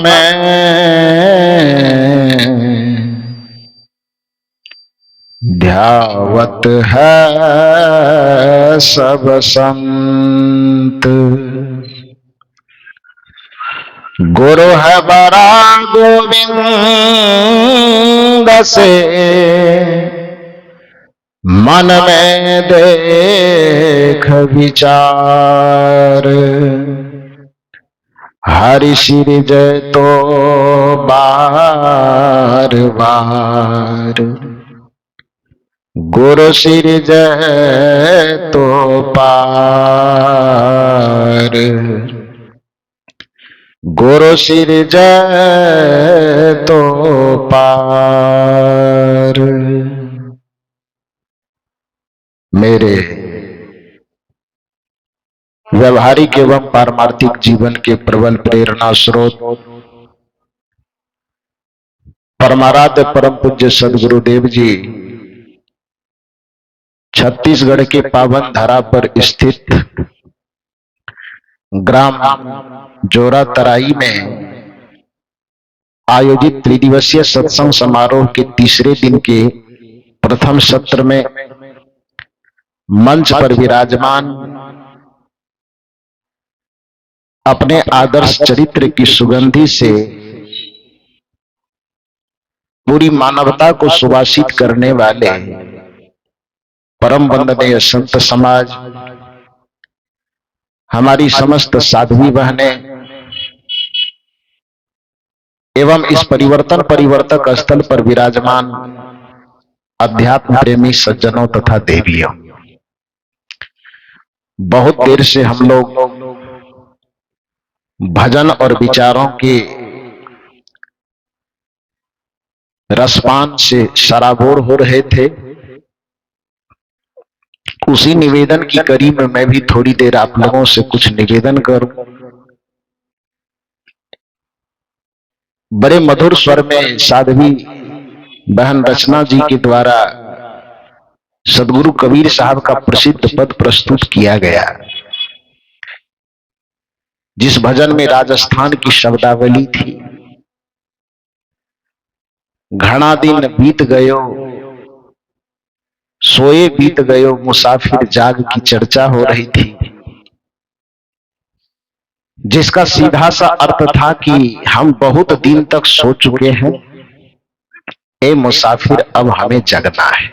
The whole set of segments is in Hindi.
में ध्यावत है सब संत। गुरु है बड़ा गोविंद से मन में देख विचार। हरि सिर जय तो बार बार, गुरु सिर जय तो पार। गुरु सिर जय तो पार। मेरे व्यवहारिक एवं पारमार्थिक जीवन के प्रबल प्रेरणा स्रोत परमाराध्य परम पूज्य सदगुरुदेव जी छत्तीसगढ़ के पावन धरा पर स्थित ग्राम जोरा तराई में आयोजित त्रिदिवसीय सत्संग समारोह के तीसरे दिन के प्रथम सत्र में मंच पर विराजमान अपने आदर्श चरित्र की सुगंधि से पूरी मानवता को सुवासित करने वाले परम वंदनीय संत समाज, हमारी समस्त साध्वी बहनें एवं इस परिवर्तन परिवर्तक स्थल पर विराजमान अध्यात्म प्रेमी सज्जनों तथा देवियों, बहुत देर से हम लोग भजन और विचारों के रसपान से सराबोर हो रहे थे। उसी निवेदन की कड़ी में मैं भी थोड़ी देर आप लोगों से कुछ निवेदन करूं। बड़े मधुर स्वर में साध्वी बहन रचना जी के द्वारा सदगुरु कबीर साहब का प्रसिद्ध पद प्रस्तुत किया गया, जिस भजन में राजस्थान की शब्दावली थी। घना दिन बीत गयो सोए बीत गयो मुसाफिर जाग की चर्चा हो रही थी, जिसका सीधा सा अर्थ था कि हम बहुत दिन तक सो चुके हैं, ए मुसाफिर अब हमें जगना है।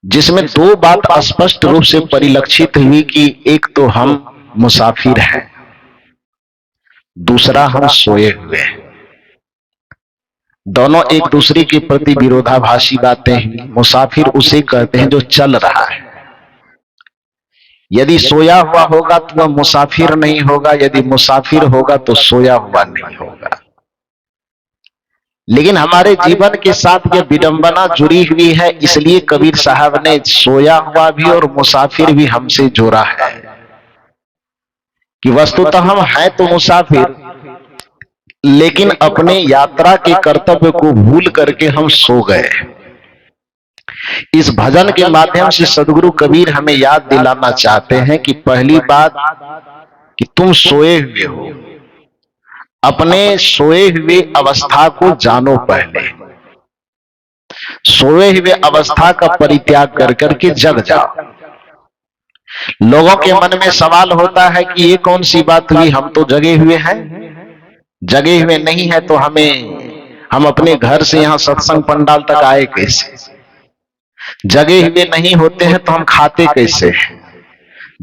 जिसमें दो बात स्पष्ट रूप से परिलक्षित हुई कि एक तो हम मुसाफिर हैं, दूसरा हम सोए हुए हैं। दोनों एक दूसरे के प्रति विरोधाभासी बातें हैं। मुसाफिर उसे कहते हैं जो चल रहा है। यदि सोया हुआ होगा तो वह मुसाफिर नहीं होगा, यदि मुसाफिर होगा तो सोया हुआ नहीं होगा। लेकिन हमारे जीवन के साथ यह विडंबना जुड़ी हुई है, इसलिए कबीर साहब ने सोया हुआ भी और मुसाफिर भी हमसे जोड़ा है कि वस्तुतः हम हैं तो मुसाफिर, लेकिन अपने यात्रा के कर्तव्य को भूल करके हम सो गए। इस भजन के माध्यम से सदगुरु कबीर हमें याद दिलाना चाहते हैं कि पहली बात कि तुम सोए हुए हो, अपने सोए हुए अवस्था को जानो। पहले सोए हुए अवस्था का परित्याग कर करके जग जाओ। लोगों के मन में सवाल होता है कि ये कौन सी बात हुई, हम तो जगे हुए हैं। जगे हुए नहीं है तो हम अपने घर से यहां सत्संग पंडाल तक आए कैसे? जगे हुए नहीं होते हैं तो हम खाते कैसे?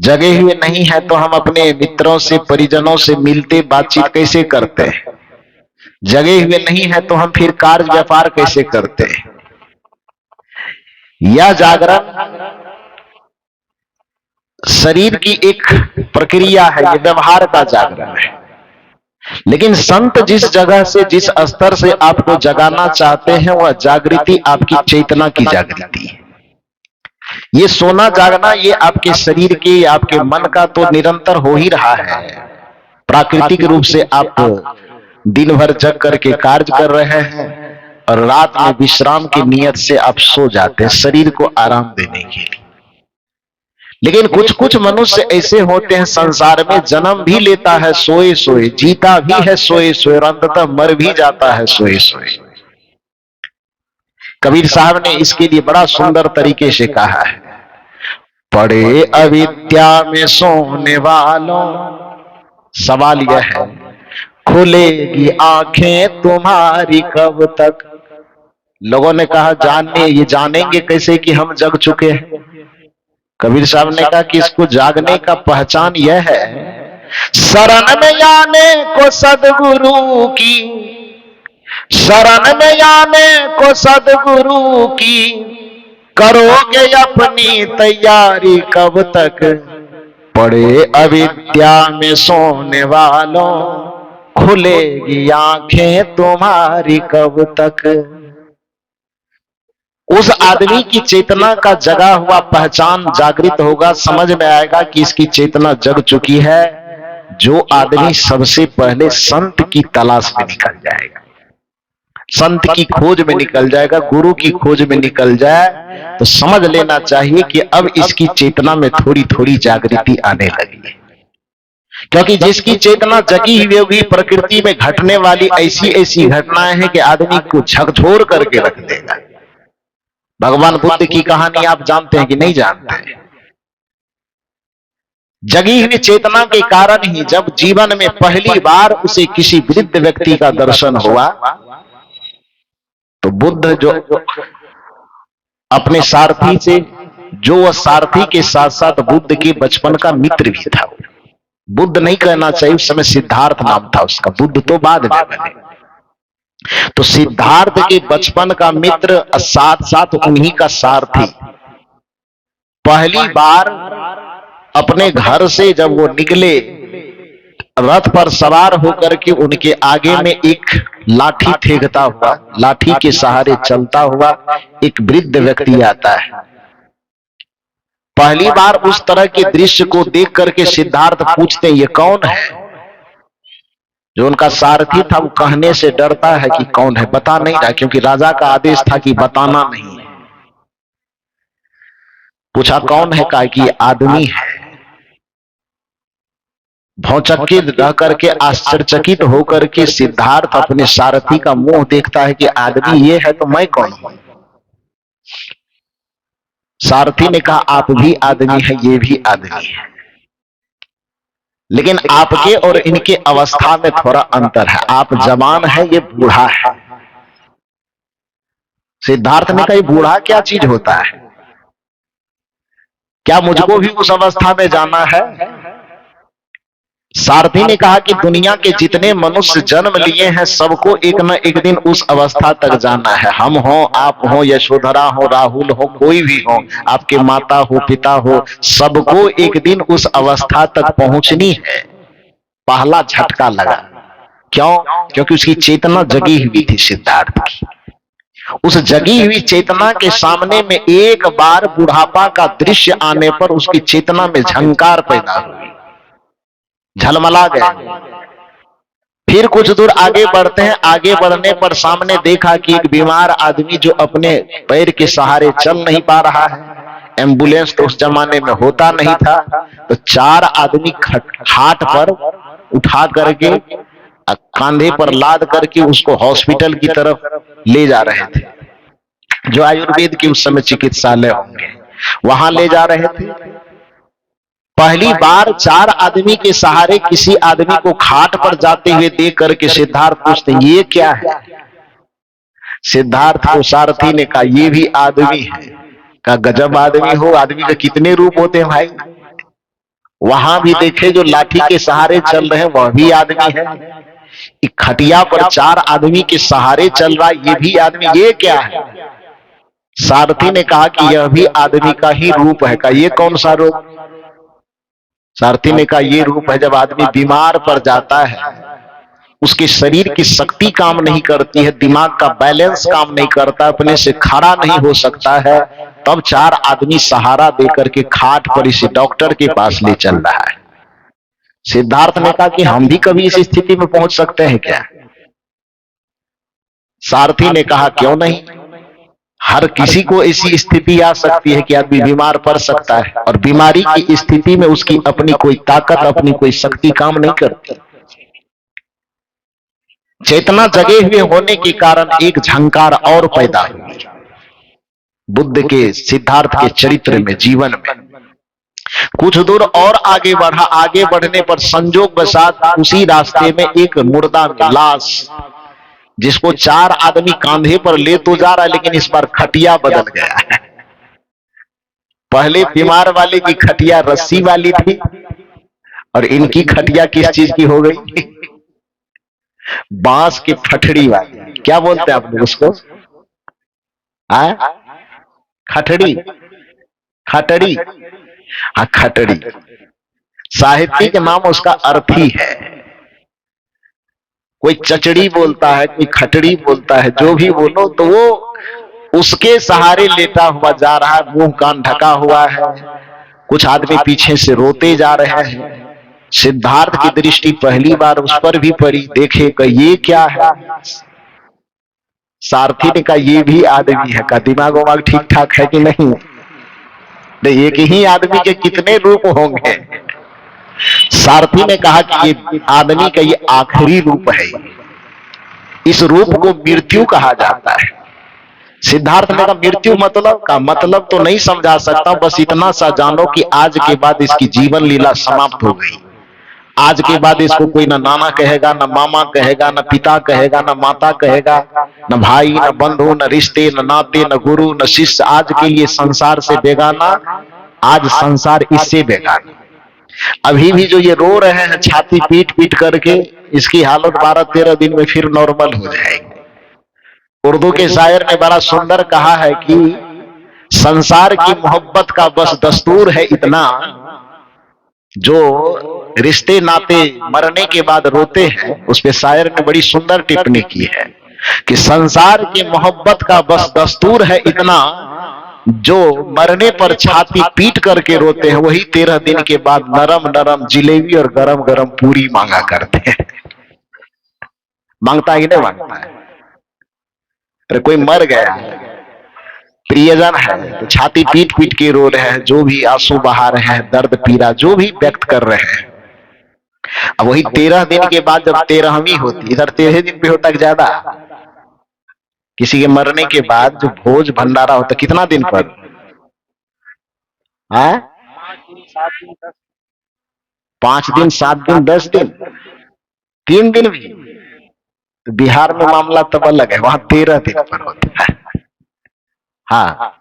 जगे हुए नहीं है तो हम अपने मित्रों से परिजनों से मिलते बातचीत कैसे करते हैं? जगे हुए नहीं है तो हम फिर कार्य व्यापार कैसे करते हैं? यह जागरण शरीर की एक प्रक्रिया है, यह व्यवहार का जागरण है। लेकिन संत जिस जगह से, जिस स्तर से आपको जगाना चाहते हैं, वह जागृति आपकी चेतना की जागृति है। ये सोना जागना ये आपके शरीर के, आपके मन का तो निरंतर हो ही रहा है। प्राकृतिक रूप से आप दिन भर जग करके कार्य कर रहे हैं और रात में विश्राम की नियत से आप सो जाते हैं, शरीर को आराम देने के लिए। लेकिन कुछ कुछ मनुष्य ऐसे होते हैं संसार में, जन्म भी लेता है सोए सोए, जीता भी है सोए सोए और अंततः मर भी जाता है सोए सोए। कबीर साहब ने इसके लिए बड़ा सुंदर तरीके से कहा है, पड़े अविद्या में सोने वालों, सवाल यह है खुलेगी आंखें तुम्हारी कब तक। लोगों ने कहा जानने, ये जानेंगे कैसे कि हम जग चुके हैं। कबीर साहब ने कहा कि इसको जागने का पहचान यह है, शरण में आने को सदगुरु की, शरण में आने को सदगुरु की, करोगे अपनी तैयारी कब तक। पड़े अविद्या में सोने वालों, खुलेगी आंखें तुम्हारी कब तक। उस आदमी की चेतना का जगा हुआ पहचान जागृत होगा, समझ में आएगा कि इसकी चेतना जग चुकी है, जो आदमी सबसे पहले संत की तलाश में निकल जाएगा, संत की खोज में निकल जाएगा, गुरु की खोज में निकल जाए, तो समझ लेना चाहिए कि अब इसकी चेतना में थोड़ी थोड़ी जागृति आने लगी है। क्योंकि जिसकी चेतना जगी हुई होगी, प्रकृति में घटने वाली ऐसी ऐसी घटनाएं हैं कि आदमी को झकझोर करके रख देगा। भगवान बुद्ध की कहानी आप जानते हैं कि नहीं जानते? जगी हुई चेतना के कारण ही जब जीवन में पहली बार उसे किसी वृद्ध व्यक्ति का दर्शन हुआ, तो बुद्ध जो अपने सारथी से, जो वह सारथी के साथ साथ बुद्ध के बचपन का मित्र भी था, बुद्ध नहीं कहना चाहिए, उस समय सिद्धार्थ नाम था उसका, बुद्ध तो बाद में बने। तो सिद्धार्थ के बचपन का मित्र साथ साथ उन्हीं का सारथी पहली बार अपने घर से जब वो निकले, रथ पर सवार होकर के उनके आगे में एक लाठी फेंकता हुआ, लाठी के सहारे चलता हुआ एक वृद्ध व्यक्ति आता है। पहली बार उस तरह के दृश्य को देख करके सिद्धार्थ पूछते हैं ये कौन है। जो उनका सारथी था वो कहने से डरता है कि कौन है, बता नहीं रहा, क्योंकि राजा का आदेश था कि बताना नहीं है। पूछा कौन है, कहा कि ये आदमी है। भौचक्कित रह करके, आश्चर्यचकित होकर के सिद्धार्थ अपने सारथी का मुंह देखता है कि आदमी ये है तो मैं कौन हूं। सारथी ने कहा आप भी आदमी है, ये भी आदमी है, लेकिन आपके और इनके अवस्था में थोड़ा अंतर है, आप जवान है, ये बूढ़ा है। सिद्धार्थ ने कहा ये बूढ़ा क्या चीज होता है, क्या मुझको भी उस अवस्था में जाना है। सारथी ने कहा कि दुनिया के जितने मनुष्य जन्म लिए हैं सबको एक न एक दिन उस अवस्था तक जाना है। हम हो, आप हो, यशोधरा हो, राहुल हो, कोई भी हो, आपके माता हो, पिता हो, सबको एक दिन उस अवस्था तक पहुंचनी है। पहला झटका लगा, क्यों? क्योंकि उसकी चेतना जगी हुई थी सिद्धार्थ की। उस जगी हुई चेतना के सामने में एक बार बुढ़ापा का दृश्य आने पर उसकी चेतना में झंकार पैदा हुई, झलमला गए। फिर कुछ दूर आगे बढ़ते हैं, आगे बढ़ने पर सामने देखा कि एक बीमार आदमी जो अपने पैर के सहारे चल नहीं पा रहा है, एम्बुलेंस तो उस जमाने में होता नहीं था, तो चार आदमी हाथ पर उठा करके कांधे पर लाद करके उसको हॉस्पिटल की तरफ ले जा रहे थे, जो आयुर्वेद के उस समय चिकित्सालय होंगे, वहां ले जा रहे थे। पहली बार चार आदमी के सहारे किसी आदमी को खाट पर जाते हुए देख करके सिद्धार्थ पूछते ये क्या है। सिद्धार्थ को सारथी ने कहा ये भी आदमी है। कहा गजब आदमी हो, आदमी के कितने रूप होते हैं भाई। वहां भी देखे जो लाठी के सहारे चल रहे हैं वह भी आदमी है, एक खटिया पर चार आदमी के सहारे चल रहा ये भी आदमी, ये क्या है। सारथी ने कहा कि यह भी आदमी का ही रूप है। कहा ये कौन सा रूप। सारथी ने कहा ये रूप है जब आदमी बीमार पड़ जाता है, उसके शरीर की शक्ति काम नहीं करती है, दिमाग का बैलेंस काम नहीं करता, अपने से खड़ा नहीं हो सकता है, तब चार आदमी सहारा देकर के खाट पर इसे डॉक्टर के पास ले चल रहा है। सिद्धार्थ ने कहा कि हम भी कभी इस स्थिति में पहुंच सकते हैं क्या। सारथी ने कहा क्यों नहीं, हर किसी को ऐसी स्थिति आ सकती है कि आदमी बीमार पड़ सकता है, और बीमारी की स्थिति में उसकी अपनी कोई ताकत, अपनी कोई शक्ति काम नहीं करती। चेतना जगे हुए होने के कारण एक झंकार और पैदा हुई बुद्ध के, सिद्धार्थ के चरित्र में, जीवन में। कुछ दूर और आगे बढ़ा, आगे बढ़ने पर संजोग वशात उसी रास्ते में एक मुर्दा लाश, जिसको 4 आदमी कांधे पर ले तो जा रहा है, लेकिन इस बार खटिया बदल गया है। पहले बीमार वाले की खटिया रस्सी वाली थी, और इनकी खटिया किस चीज की हो गई? बांस की फटड़ी वाली। क्या बोलते हैं आप लोग उसको? खटड़ी, खटड़ी। हाँ, खटड़ी। साहित्यिक नाम उसका अर्थ ही है। कोई चचड़ी बोलता है, कोई खटड़ी बोलता है, जो भी बोलो, तो वो उसके सहारे लेटा हुआ जा रहा है, मुंह कान ढका हुआ है। कुछ आदमी पीछे से रोते जा रहे हैं। सिद्धार्थ की दृष्टि पहली बार उस पर भी पड़ी, देखे कि ये क्या है। सारथी ने कहा ये भी आदमी है। का दिमाग वमाग ठीक ठाक है कि नहीं? एक ही आदमी के कितने रूप होंगे? सारथी ने कहा कि ये आदमी का ये आखिरी रूप है, इस रूप को मृत्यु कहा जाता है। सिद्धार्थ ने कहा मृत्यु मतलब तो नहीं समझा सकता, बस इतना सा जानो कि आज के बाद इसकी जीवन लीला समाप्त हो गई। आज के बाद इसको कोई ना नाना कहेगा, ना मामा कहेगा, ना पिता कहेगा, ना माता कहेगा, न भाई, न बंधु, न रिश्ते, न नाते, न गुरु, न शिष्य। आज के लिए संसार से बेगाना, आज संसार इससे बेगाना। अभी भी जो ये रो रहे हैं छाती पीट पीट करके, इसकी हालत 12-13 दिन में फिर नॉर्मल हो जाएगी। उर्दू के शायर ने बड़ा सुंदर कहा है कि संसार की मोहब्बत का बस दस्तूर है इतना, जो रिश्ते नाते मरने के बाद रोते हैं। उस पे शायर ने बड़ी सुंदर टिप्पणी की है कि संसार की मोहब्बत का बस दस्तूर है इतना, जो मरने पर छाती पीट करके रोते हैं, वही 13 दिन के बाद नरम नरम जिलेबी और गरम गरम पूरी मांगा करते हैं। मांगता ही नहीं मांगता है। अरे कोई मर गया है, प्रियजन है, तो छाती पीट पीट के रो रहे हैं, जो भी आंसू बहा रहे हैं, दर्द पीड़ा जो भी व्यक्त कर रहे हैं। अब वही 13 दिन के बाद जब 13वीं होती, इधर 13 दिन पे होता ज्यादा, किसी के मरने के बाद जो भोज भंडारा होता कितना दिन पर? 5 दिन, 7 दिन, 10 दिन, 3 दिन भी। तो बिहार में मामला तब अलग है, वहां 13 दिन पर होता है। हाँ,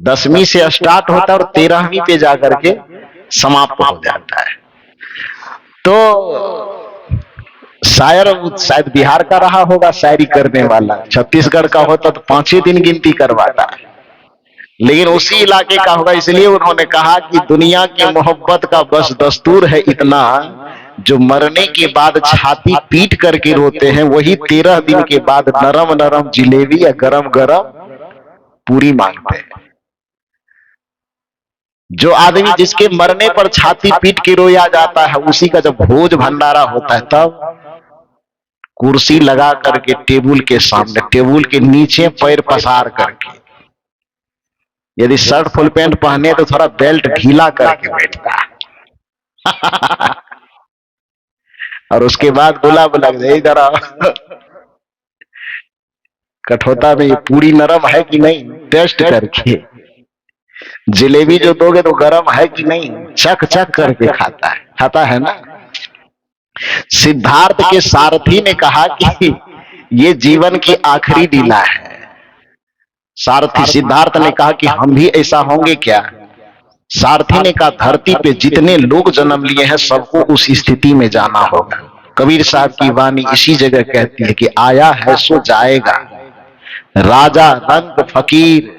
10वीं से स्टार्ट होता है और 13वीं पे जाकर के समाप्त हो जाता है। तो शायद बिहार का रहा होगा शायरी करने वाला, छत्तीसगढ़ का होता तो 5 ही दिन गिनती करवाता, लेकिन उसी इलाके का होगा, इसलिए उन्होंने कहा कि दुनिया की मोहब्बत का बस दस्तूर है इतना, जो मरने के बाद छाती पीट करके रोते हैं, वही 13 दिन के बाद नरम नरम जिलेबी या गरम गरम पूरी मांगते हैं। जो आदमी जिसके मरने पर छाती पीट के रोया जाता है, उसी का जब भोज भंडारा होता है, तब कुर्सी लगा करके टेबुल के सामने, टेबुल के नीचे पैर पसार करके, यदि शर्ट फुल पैंट पहने तो थोड़ा बेल्ट ढीला करके बैठता है। और उसके बाद गुलाब लग जाए, इधर कठोता में ये पूरी नरम है कि नहीं टेस्ट करके, जलेबी जो दोगे तो गरम है कि नहीं चक चक करके खाता है ना। सिद्धार्थ के सारथी ने कहा कि ये जीवन की आखिरी लीला है। सारथी सिद्धार्थ ने कहा कि हम भी ऐसा होंगे क्या? सारथी ने कहा धरती पे जितने लोग जन्म लिए हैं सबको उस स्थिति में जाना होगा। कबीर साहब की वाणी इसी जगह कहती है कि आया है सो जाएगा, राजा रंग फकीर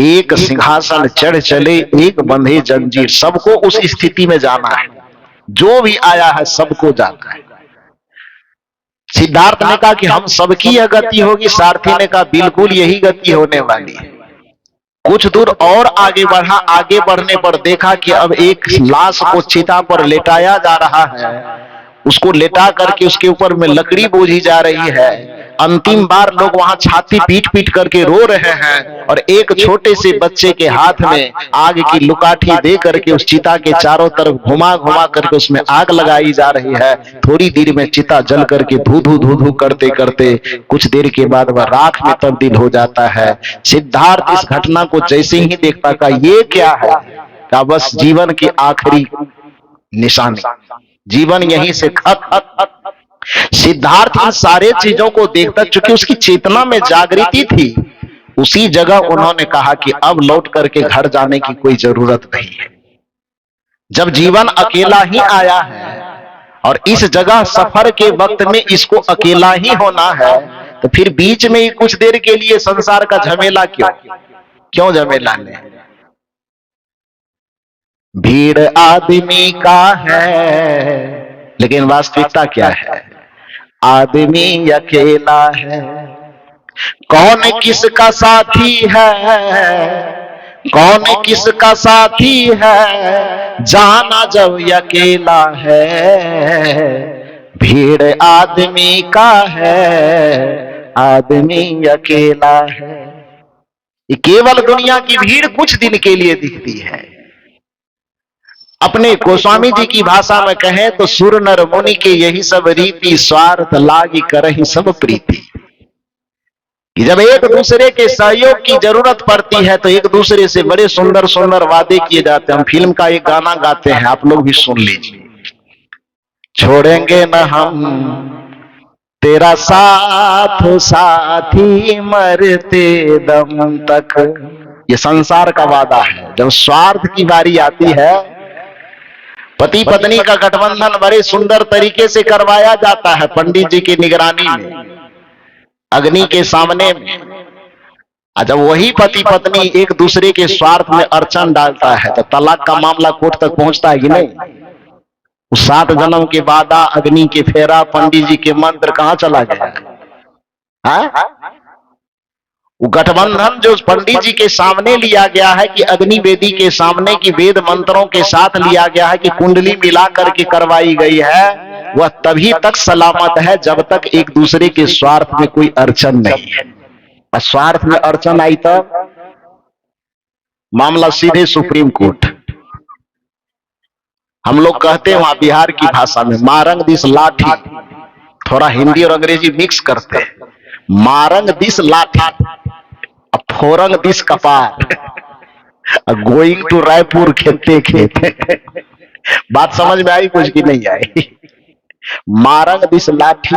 एक सिंहासन चढ़ चले, एक बंधे जंजीर। सबको उस स्थिति में जाना है, जो भी आया है सबको जाना है। सिद्धार्थ ने कहा कि हम सबकी यह गति होगी। सारथी ने कहा बिल्कुल यही गति होने वाली है। कुछ दूर और आगे बढ़ा, आगे बढ़ने पर देखा कि अब एक लाश को चिता पर लेटाया जा रहा है उसको लेटा करके उसके ऊपर में लकड़ी बोझी जा रही है। अंतिम बार लोग वहां छाती पीट पीट करके रो रहे हैं और एक छोटे से बच्चे के हाथ में आग की लुकाठी दे करके उस चिता के चारों तरफ घुमा घुमा करके उसमें आग लगाई जा रही है। थोड़ी देर में चिता जल करके धू धू धू धू करते करते कुछ देर के बाद वह राख में तब्दील हो जाता है। सिद्धार्थ इस घटना को जैसे ही देखता का ये क्या है, का बस जीवन की आखिरी निशानी, जीवन यहीं से खत्म। सिद्धार्थ इन सारे चीजों को देखता, चूंकि उसकी चेतना में जागृति थी, उसी जगह उन्होंने कहा कि अब लौट करके घर जाने की कोई जरूरत नहीं है। जब जीवन अकेला ही आया है और इस जगह सफर के वक्त में इसको अकेला ही होना है, तो फिर बीच में ही कुछ देर के लिए संसार का झमेला क्यों झमेला ले। भीड़ आदमी का है, लेकिन वास्तविकता क्या है, आदमी अकेला है। कौन किसका साथी है, कौन किसका साथी है, जाना जब अकेला है। भीड़ आदमी का है, आदमी अकेला है। ये केवल दुनिया की भीड़ कुछ दिन के लिए दिखती है। अपने गोस्वामी जी की भाषा में कहें तो सुर नर मुनि के यही सब रीति, स्वार्थ लागी करहि सब प्रीति। कि जब एक दूसरे के सहयोग की जरूरत पड़ती है तो एक दूसरे से बड़े सुंदर सुंदर वादे किए जाते हैं। हम फिल्म का एक गाना गाते हैं, आप लोग भी सुन लीजिए। छोड़ेंगे न हम तेरा साथ साथी मरते दम तक, ये संसार का वादा है। जब स्वार्थ की बारी आती है, पति पत्नी का गठबंधन बड़े सुंदर तरीके से करवाया जाता है पंडित जी की निगरानी में, अग्नि के सामने में। जब वही पति पत्नी एक दूसरे के स्वार्थ में अड़चन डालता है तो तलाक का मामला कोर्ट तक पहुंचता है कि नहीं। उस 7 जन्म के वादा, अग्नि के फेरा, पंडित जी के मंत्र कहां चला गया है? वो गठबंधन जो पंडित जी के सामने लिया गया है कि अग्नि वेदी के सामने की वेद मंत्रों के साथ लिया गया है कि कुंडली मिला करके करवाई गई है, वह तभी तक सलामत है जब तक एक दूसरे के स्वार्थ में कोई अड़चन नहीं है। और स्वार्थ में अड़चन आई तब मामला सीधे सुप्रीम कोर्ट। हम लोग कहते हैं वहां बिहार की भाषा में मारंग दिस लाठी, थोड़ा हिंदी और अंग्रेजी मिक्स करते हैं। मारंग दिस लाठी, फोरंग दिस कपार, गोइंग टू रायपुर खेते खेते। बात समझ में आई कुछ की नहीं आई? मारंग दिस लाठी,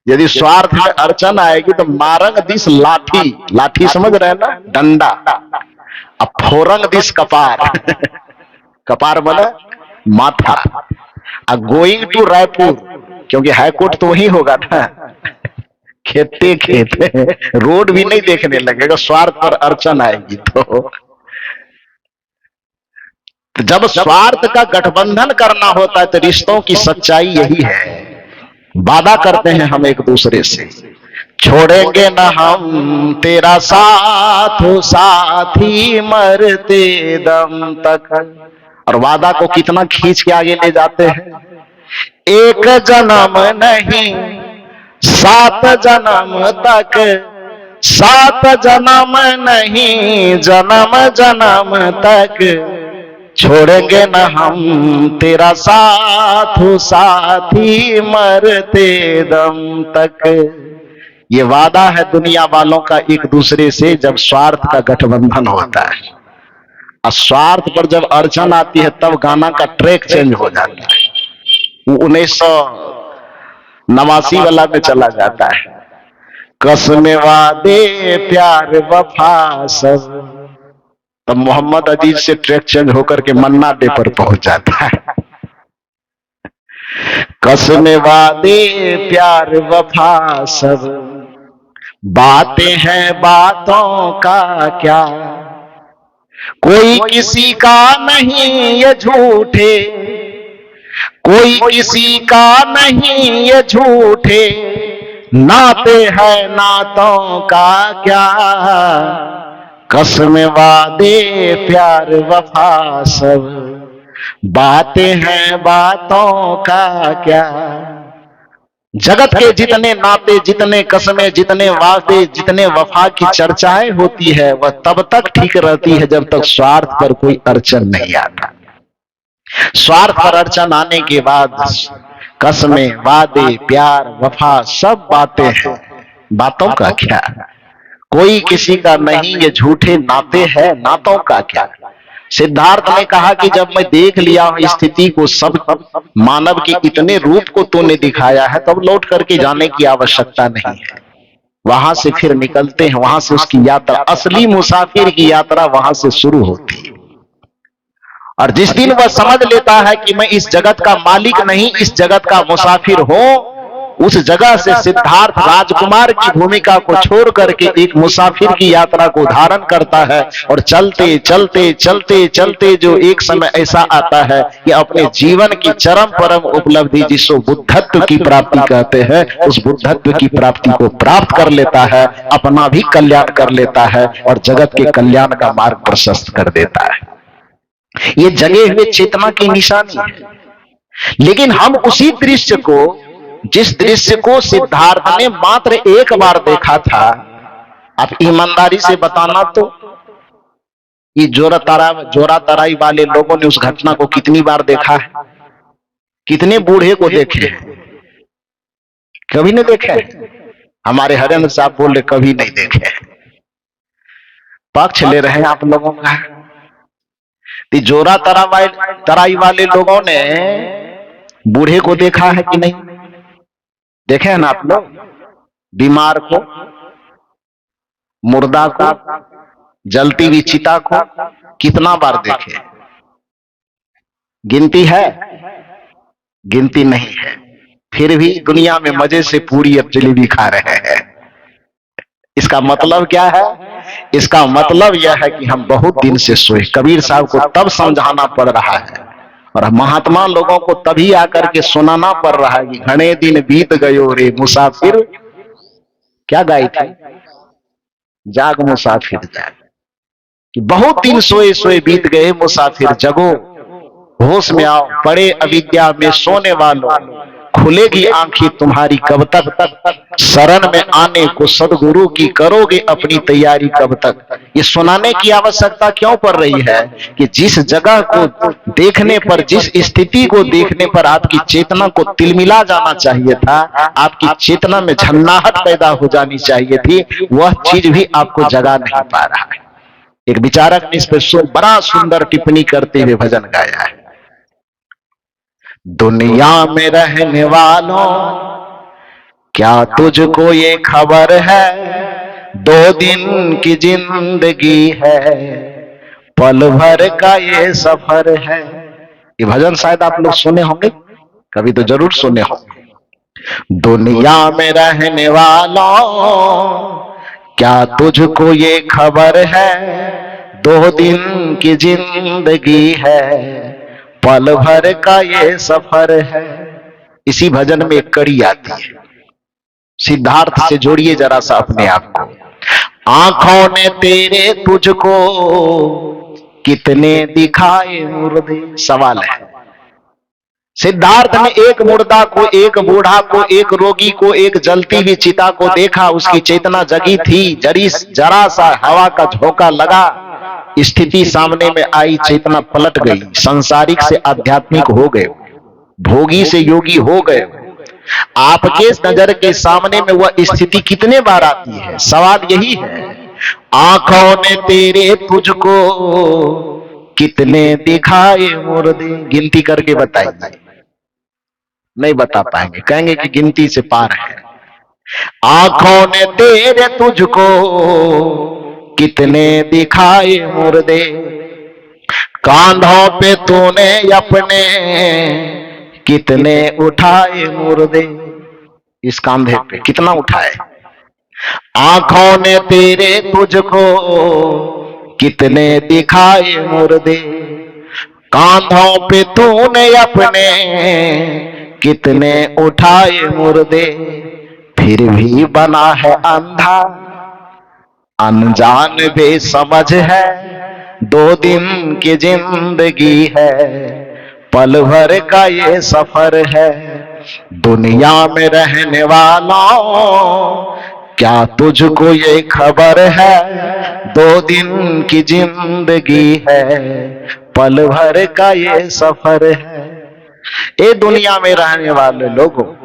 यदि स्वार्थ में अड़चन आएगी तो मारंग दिस लाठी, लाठी समझ रहे हैं ना, डंडा। अब फोरंग दिस कपार, कपार बोला माथा। गोइंग टू रायपुर, क्योंकि हाईकोर्ट तो वही होगा ना। खेते खेते रोड भी नहीं देखने लगेगा, स्वार्थ पर अड़चन आएगी तो। जब स्वार्थ का गठबंधन करना होता है तो रिश्तों की सच्चाई यही है। वादा करते हैं हम एक दूसरे से, छोड़ेंगे न हम तेरा साथ साथी मरते दम तक। और वादा को कितना खींच के आगे ले जाते हैं, एक जन्म नहीं 7 जन्म तक, 7 जन्म नहीं जन्म जन्म तक, छोड़ेंगे न हम तेरा साथ साथी मरते दम तक। ये वादा है दुनिया वालों का एक दूसरे से जब स्वार्थ का गठबंधन होता है। और स्वार्थ पर जब अड़चन आती है तब गाना का ट्रैक चेंज हो जाता है, 1989 वाला में चला जाता है। कसमें वादे प्यार वफा सब, तब मोहम्मद अजीज से ट्रैक चेंज होकर के मन्ना डे पर पहुंच जाता है। कसमें वादे प्यार वफा सब, बातें हैं बातों का क्या, कोई किसी का नहीं ये झूठे, कोई किसी का नहीं ये झूठे, नाते हैं नातों का क्या, कसमें वादे प्यार वफा सब, बातें हैं बातों का क्या। जगत के जितने नाते, जितने कस्में, जितने वादे, जितने वफा की चर्चाएं होती है, वह तब तक ठीक रहती है जब तक स्वार्थ पर कोई अड़चन नहीं आता। स्वार्थ पर अड़चन आने के बाद कस्में, वादे, प्यार, वफा सब बातें हैं, बातों का क्या। कोई किसी का नहीं, ये झूठे नाते हैं, नातों का क्या। सिद्धार्थ ने कहा कि जब मैं देख लिया हूं स्थिति को, सब मानव के इतने रूप को तूने दिखाया है, तब लौट करके जाने की आवश्यकता नहीं है। वहां से फिर निकलते हैं, वहां से उसकी यात्रा, असली मुसाफिर की यात्रा वहां से शुरू होती है। और जिस दिन वह समझ लेता है कि मैं इस जगत का मालिक नहीं, इस जगत का मुसाफिर हूं, उस जगह से सिद्धार्थ राजकुमार की भूमिका को छोड़ करके एक मुसाफिर की यात्रा को धारण करता है। और चलते चलते चलते चलते जो एक समय ऐसा आता है कि अपने जीवन की चरम परम उपलब्धि, जिसको बुद्धत्व की प्राप्ति कहते हैं, उस बुद्धत्व की प्राप्ति को प्राप्त कर लेता है, अपना भी कल्याण कर लेता है और जगत के कल्याण का मार्ग प्रशस्त कर देता है। ये जगे हुए चेतना की निशानी है। लेकिन हम उसी दृश्य को, जिस दृश्य को सिद्धार्थ ने मात्र एक बार देखा था, आप ईमानदारी से बताना तो, ये जोरा तराई वाले लोगों ने उस घटना को कितनी बार देखा है? कितने बूढ़े को देखे हैं? कभी नहीं देखे। हमारे हरेंद्र साहब बोल रहे कभी नहीं देखे। पक्ष ले रहे हैं आप लोगों का। जोरा तराई वाले लोगों ने बूढ़े को देखा है कि नहीं देखे हैं ना आप लोग? बीमार को, मुर्दा को, जलती हुई चिता को कितना बार देखे? गिनती है? गिनती नहीं है। फिर भी दुनिया में मजे से पूरी और जलेबी खा रहे हैं। इसका मतलब क्या है? इसका मतलब यह है कि हम बहुत दिन से सोए। कबीर साहब को तब समझाना पड़ रहा है और महात्मा लोगों को तभी आकर के सुनाना पड़ रहा है कि घने दिन बीत गयो रे मुसाफिर। क्या गाई थी? जाग मुसाफिर जाग। कि बहुत दिन सोए सोए बीत गए मुसाफिर, जगो होश में आओ, पड़े अविद्या में सोने वालों, खुलेगी आंखें तुम्हारी कब तक, शरण में आने को सदगुरु की करोगे अपनी तैयारी कब तक। ये सुनाने की आवश्यकता क्यों पड़ रही है कि जिस जगह को देखने पर, जिस स्थिति को देखने पर आपकी चेतना को तिलमिला जाना चाहिए था, आपकी चेतना में झन्नाहट पैदा हो जानी चाहिए थी, वह चीज भी आपको जगा नहीं पा रहा है। एक विचारक ने इस पर बड़ा सुंदर टिप्पणी करते हुए भजन गाया है। दुनिया में रहने वालों, क्या तुझको ये खबर है, 2 दिन की जिंदगी है, पल भर का ये सफर है। ये भजन शायद आप लोग सुने होंगे, कभी तो जरूर सुने होंगे। दुनिया में रहने वालों, क्या तुझको ये खबर है, 2 दिन की जिंदगी है, पल भर का ये सफर है। इसी भजन में एक कड़ी आती है, सिद्धार्थ से जोड़िए जरा सा अपने आप को। आंखों ने तेरे तुझको कितने दिखाए मुर्दे। सवाल है, सिद्धार्थ ने एक मुर्दा को, एक बूढ़ा को, एक रोगी को, एक जलती हुई चिता को देखा। उसकी चेतना जगी थी, जरा सा हवा का झोंका लगा, स्थिति सामने में आई, चेतना पलट गई, संसारिक से आध्यात्मिक हो गए, भोगी से योगी हो गए। आपके नजर के सामने में वह स्थिति कितने बार आती है? सवाल यही है। आंखों ने तेरे तुझको कितने दिखाए मुर्दे। गिनती करके बताइए। नहीं बता पाएंगे, कहेंगे कि गिनती से पार है। आंखों ने तेरे तुझको कितने दिखाए मुर्दे, कांधों पे तूने अपने कितने उठाए मुर्दे। इस कांधे पे कितना उठाए? आंखों ने तेरे तुझको कितने दिखाए मुर्दे, कांधों पे तूने अपने कितने उठाए मुर्दे, फिर भी बना है अंधा, अनजान बेसमझ है, 2 दिन की जिंदगी है, पल भर का ये सफर है, दुनिया में रहने वालों क्या तुझको ये खबर है, 2 दिन की जिंदगी है, पल भर का ये सफर है। ए दुनिया में रहने वाले लोगों,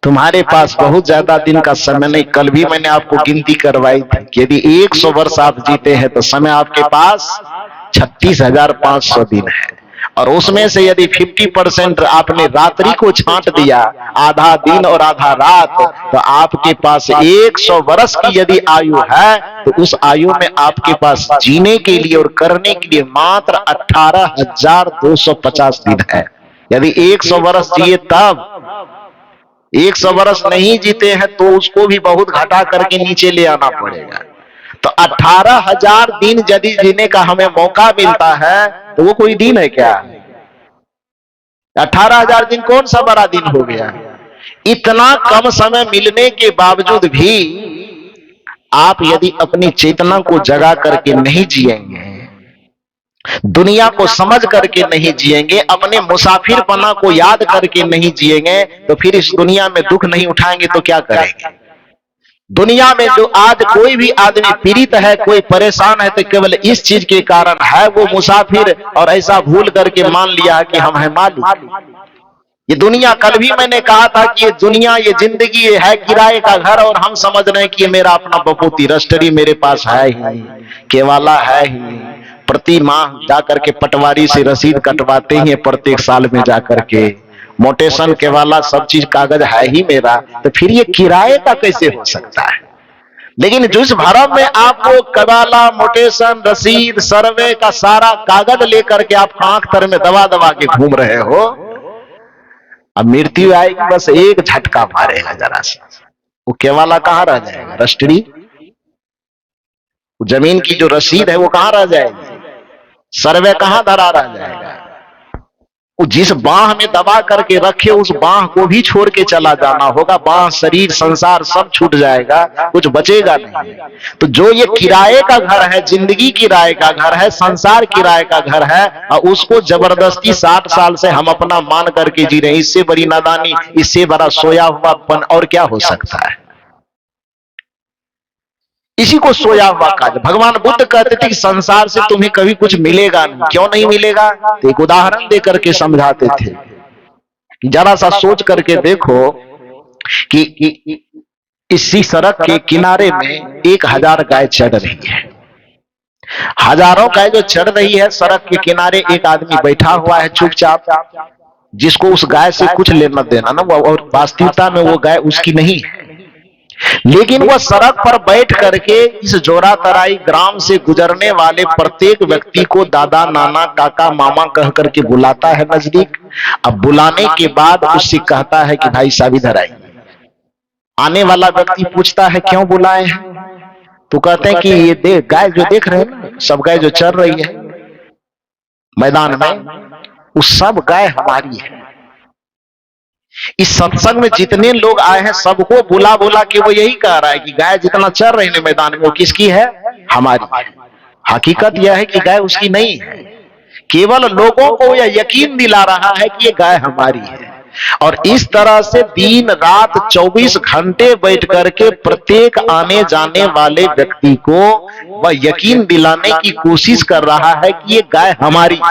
तुम्हारे पास बहुत ज्यादा दिन का समय नहीं। कल भी मैंने आपको गिनती करवाई थी कि यदि 100 वर्ष आप जीते हैं तो समय आपके पास 36,500 दिन है, और उसमें से यदि 50% आपने रात्रि को छांट दिया, आधा दिन और आधा रात, तो आपके पास 100 वर्ष की यदि आयु है तो उस आयु में आपके पास जीने के लिए और करने के लिए मात्र 18,250 दिन है। यदि 100 वर्ष जिए तब, 100 वर्ष नहीं जीते हैं तो उसको भी बहुत घटा करके नीचे ले आना पड़ेगा। तो 18,000 दिन यदि जीने का हमें मौका मिलता है तो वो कोई दिन है क्या? 18,000 दिन कौन सा बड़ा दिन हो गया? इतना कम समय मिलने के बावजूद भी आप यदि अपनी चेतना को जगा करके नहीं जिएंगे, दुनिया को समझ करके नहीं जिएंगे, अपने मुसाफिरपना को याद करके नहीं जिएंगे, तो फिर इस दुनिया में दुख नहीं उठाएंगे तो क्या करेंगे? दुनिया में जो आज कोई भी आदमी पीड़ित है, कोई परेशान है, तो केवल इस चीज के कारण है वो मुसाफिर, और ऐसा भूल करके मान लिया है कि हम हैं मालिक। ये दुनिया, कल भी मैंने कहा था कि ये दुनिया, ये जिंदगी ये है किराए का घर, और हम समझ रहे हैं कि ये मेरा अपना बपोती रजिस्ट्री मेरे पास है ही, केवाला है ही, प्रति माह जाकर के पटवारी से रसीद कटवाते ही प्रत्येक साल में जाकर के, मोटेशन केवाला सब चीज कागज है ही मेरा, तो फिर ये किराए का कैसे हो सकता है? लेकिन जिस भरम में आपको केवाला, मोटेशन, रसीद, सर्वे का सारा कागज लेकर के आप आंख तर में दबा दबा के घूम रहे हो, अब मृत्यु आएगी बस एक झटका मारेगा जरा सा, वो केवाला कहां रह जाएगा? रजिस्ट्री, जमीन की जो रसीद है वो कहां रह जाएगी? सर्वे कहां धरा रह जाएगा? जिस बाह में दबा करके रखे उस बाह को भी छोड़ के चला जाना होगा। बाह, शरीर, संसार सब छूट जाएगा, कुछ बचेगा नहीं। तो जो ये किराए का घर है, जिंदगी किराए का घर है, संसार किराए का घर है, और उसको जबरदस्ती 60 साल से हम अपना मान करके जी रहे हैं, इससे बड़ी नादानी, इससे बड़ा सोया हुआपन और क्या हो सकता है? इसी को सोया हुआ काज। भगवान बुद्ध कहते थे कि संसार से तुम्हें कभी कुछ मिलेगा नहीं। क्यों नहीं मिलेगा? तो एक उदाहरण दे करके समझाते थे, जरा सा सोच करके देखो कि इसी सड़क के किनारे में 1000 गाय चढ़ रही है, हजारों गाय जो चढ़ रही है, सड़क के किनारे एक आदमी बैठा हुआ है चुपचाप, जिसको उस गाय से कुछ लेना देना ना, और वास्तविकता में वो गाय उसकी नहीं है, लेकिन वह सड़क पर बैठ करके इस जोरा तराई ग्राम से गुजरने वाले प्रत्येक व्यक्ति को दादा, नाना, काका, मामा कह करके बुलाता है नजदीक। अब बुलाने के बाद उससे कहता है कि भाई साहब इधर आइए। आने वाला व्यक्ति पूछता है क्यों बुलाए हैं? तो कहते हैं कि ये गाय जो देख रहे हैं ना, सब गाय जो चल रही है मैदान में, वो सब गाय हमारी है। इस सत्संग में जितने लोग आए हैं सबको बुला बुला के वो यही कह रहा है कि गाय जितना चल रही है मैदान में वो किसकी है? हमारी। हकीकत यह है कि गाय उसकी नहीं है, केवल लोगों को यह यकीन दिला रहा है कि ये गाय हमारी है। और इस तरह से दिन रात 24 घंटे बैठ करके प्रत्येक आने जाने वाले व्यक्ति को वह यकीन दिलाने की कोशिश कर रहा है कि ये गाय हमारी।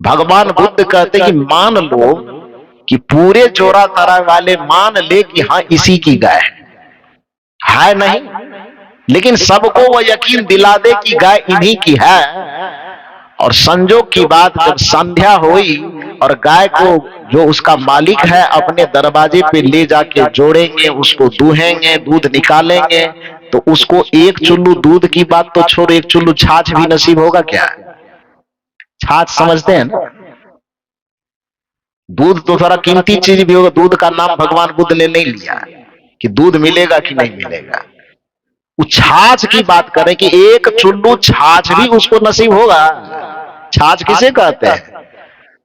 भगवान बुद्ध कहते कि मान लो कि पूरे जोरा तरा वाले मान ले कि हाँ इसी की गाय है नहीं, लेकिन सबको वह यकीन दिला दे कि गाय इन्हीं की है। और संजोग की बात, जब संध्या हुई और गाय को जो उसका मालिक है अपने दरवाजे पे ले जाके जोड़ेंगे, उसको दूहेंगे, दूध निकालेंगे, तो उसको एक चुल्लू दूध की बात तो छोड़, एक चुल्लू छाछ भी नसीब होगा क्या? छाछ समझते हैं ना? दूध तो थोड़ा कीमती चीज भी होगा, दूध का नाम भगवान बुद्ध ने नहीं लिया कि दूध मिलेगा कि नहीं मिलेगा। वो छाछ की बात करें कि एक चुल्लू छाछ भी उसको नसीब होगा। छाछ किसे कहते हैं?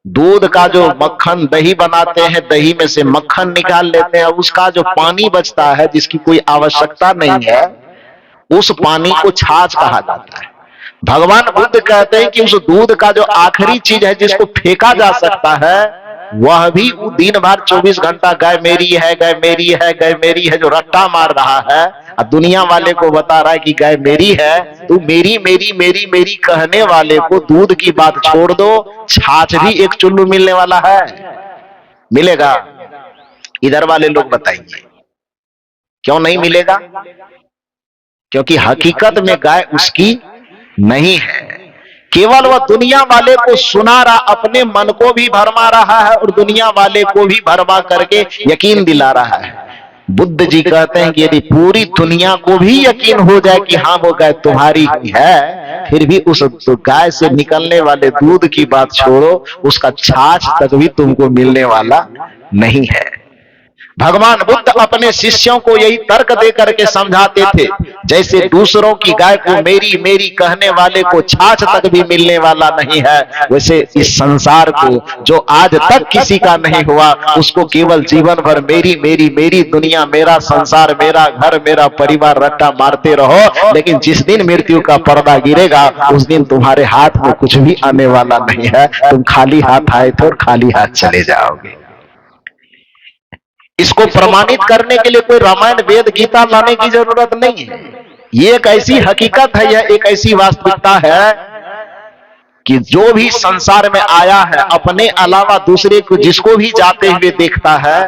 दूध का जो मक्खन, दही बनाते हैं, दही में से मक्खन निकाल लेते हैं, उसका जो पानी बचता है जिसकी कोई आवश्यकता नहीं है, उस पानी को छाछ कहा जाता है। भगवान बुद्ध कहते हैं कि उस दूध का जो आखिरी चीज है जिसको फेंका जा सकता है, वह भी दिन भर 24 घंटा गाय मेरी है, गाय मेरी है, गाय मेरी है जो रट्टा मार रहा है और दुनिया वाले को बता रहा है कि गाय मेरी है। तो मेरी मेरी मेरी मेरी कहने वाले को दूध की बात छोड़ दो, छाछ भी एक चुल्लू मिलने वाला है, मिलेगा? इधर वाले लोग बताइए क्यों नहीं मिलेगा? क्योंकि हकीकत में गाय उसकी नहीं है, केवल वह दुनिया वाले को सुना रहा, अपने मन को भी भरमा रहा है और दुनिया वाले को भी भरमा करके यकीन दिला रहा है। बुद्ध जी कहते हैं कि यदि पूरी दुनिया को भी यकीन हो जाए कि हाँ वो गाय तुम्हारी ही है, फिर भी उस गाय से निकलने वाले दूध की बात छोड़ो, उसका छाछ तक भी तुमको मिलने वाला नहीं है। भगवान बुद्ध अपने शिष्यों को यही तर्क दे करके समझाते थे, जैसे दूसरों की गाय को मेरी मेरी कहने वाले को छाछ तक भी मिलने वाला नहीं है, वैसे इस संसार को जो आज तक किसी का नहीं हुआ, उसको केवल जीवन भर मेरी मेरी मेरी दुनिया, मेरा संसार, मेरा घर, मेरा परिवार रट्टा मारते रहो, लेकिन जिस दिन मृत्यु का पर्दा गिरेगा उस दिन तुम्हारे हाथ में कुछ भी आने वाला नहीं है, तुम खाली हाथ आए थे और खाली हाथ चले जाओगे। इसको प्रमाणित करने के लिए कोई रामायण वेद गीता लाने की जरूरत नहीं है। ये एक ऐसी हकीकत है, यह एक ऐसी वास्तविकता है कि जो भी संसार में आया है, अपने अलावा दूसरे को जिसको भी जाते हुए देखता है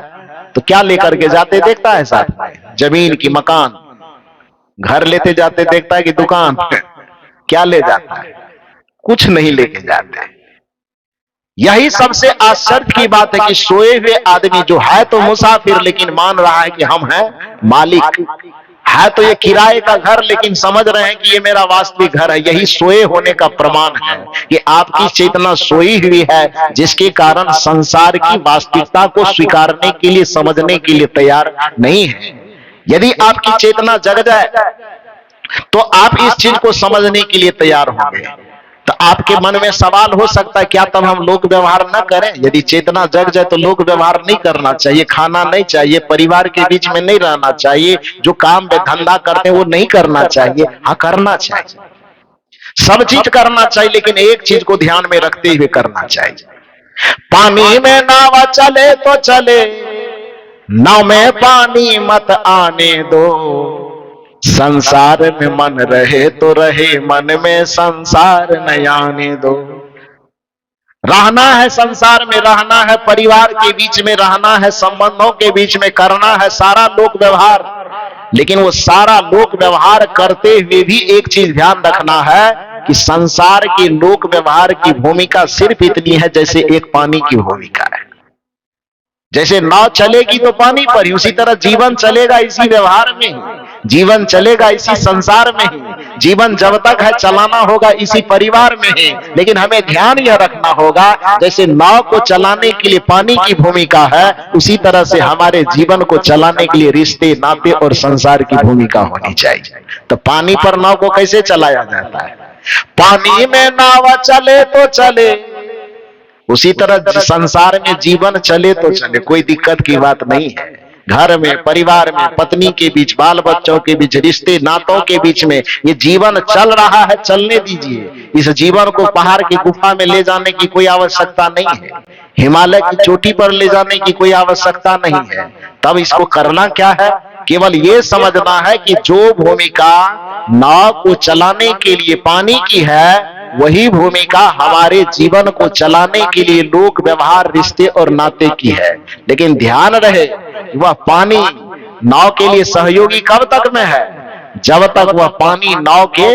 तो क्या लेकर के जाते देखता है? साथ में जमीन की, मकान, घर लेते जाते देखता है कि दुकान? क्या ले जाता है? कुछ नहीं लेके जाते। यही सबसे आश्चर्य की बात है कि सोए हुए आदमी जो है तो मुसाफिर, लेकिन मान रहा है कि हम हैं मालिक। है तो ये किराए का घर, लेकिन समझ रहे हैं कि ये मेरा वास्तविक घर है। यही सोए होने का प्रमाण है कि आपकी चेतना सोई हुई है, जिसके कारण संसार की वास्तविकता को स्वीकारने के लिए, समझने के लिए तैयार नहीं है। यदि आपकी चेतना जग जाए तो आप इस चीज को समझने के लिए तैयार होंगे। तो आपके मन में सवाल हो सकता है, क्या तब हम लोक व्यवहार न करें? यदि चेतना जग जाए तो लोक व्यवहार नहीं करना चाहिए, खाना नहीं चाहिए, परिवार के बीच में नहीं रहना चाहिए, जो काम में धंधा करते हैं वो नहीं करना चाहिए। हाँ, करना चाहिए, सब चीज करना चाहिए, लेकिन एक चीज को ध्यान में रखते हुए करना चाहिए। पानी में नाव चले तो चले, नाव में पानी मत आने दो, संसार में मन रहे तो रहे, मन में संसार न आने दो। रहना है संसार में, रहना है परिवार के बीच में, रहना है संबंधों के बीच में, करना है सारा लोक व्यवहार, लेकिन वो सारा लोक व्यवहार करते हुए भी एक चीज ध्यान रखना है कि संसार के लोक व्यवहार की भूमिका सिर्फ इतनी है जैसे एक पानी की भूमिका है। जैसे नाव चलेगी तो पानी पर ही, उसी तरह जीवन चलेगा इसी व्यवहार में ही, जीवन चलेगा इसी संसार में ही, जीवन जब तक है चलाना होगा इसी परिवार में ही। लेकिन हमें ध्यान यह रखना होगा, जैसे नाव को चलाने के लिए पानी की भूमिका है, उसी तरह से हमारे जीवन को चलाने के लिए रिश्ते, नाते और संसार की भूमिका होनी चाहिए। तो पानी पर नाव को कैसे चलाया जाता है? पानी में नाव चले तो चले, उसी तरह संसार में जीवन चले तो चले, कोई दिक्कत की बात नहीं है। घर में, परिवार में, पत्नी के बीच, बाल बच्चों के बीच, रिश्ते नातों के बीच में ये जीवन चल रहा है, चलने दीजिए। इस जीवन को पहाड़ की गुफा में ले जाने की कोई आवश्यकता नहीं है, हिमालय की चोटी पर ले जाने की कोई आवश्यकता नहीं है। तब इसको करना क्या है? केवल ये समझना है कि जो भूमिका नाव को चलाने के लिए पानी की है, वही भूमिका हमारे जीवन को चलाने के लिए लोक व्यवहार, रिश्ते और नाते की है। लेकिन ध्यान रहे, वह पानी नाव के लिए सहयोगी कब तक में है? जब तक वह पानी नाव के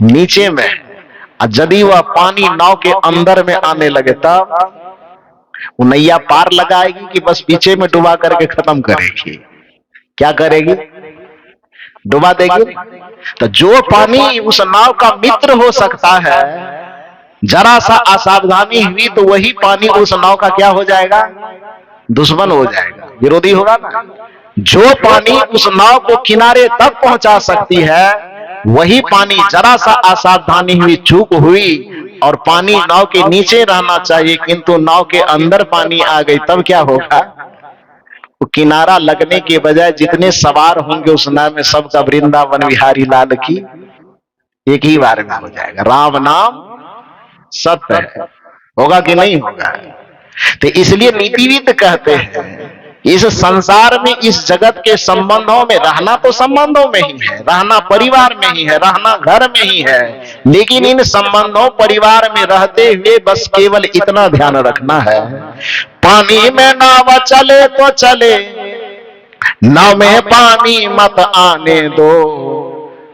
नीचे में है। यदि वह पानी नाव के अंदर में आने लगे तब वो नैया पार लगाएगी कि बस पीछे में डुबा करके खत्म करेगी? क्या करेगी? डुबा देगी। तो जो पानी उस नाव का मित्र हो सकता है, जरा सा असावधानी हुई तो वही पानी उस नाव का क्या हो जाएगा? दुश्मन हो जाएगा, विरोधी होगा ना। जो पानी उस नाव को किनारे तक पहुंचा सकती है, वही पानी जरा सा असावधानी हुई, चूक हुई और पानी नाव के नीचे रहना चाहिए, किंतु नाव के अंदर पानी आ गई, तब क्या होगा? वो किनारा लगने के बजाय जितने सवार होंगे उस नाव में, सबका वृंदावन बिहारी लाल की एक ही बार में हो जाएगा। राम नाम सत्य है, होगा कि नहीं होगा? तो इसलिए नीतिविद कहते हैं इस संसार में, इस जगत के संबंधों में रहना तो संबंधों में ही है, रहना परिवार में ही है, रहना घर में ही है, लेकिन इन संबंधों परिवार में रहते हुए बस केवल इतना ध्यान रखना है, पानी में नाव चले तो चले, नाव में पानी मत आने दो,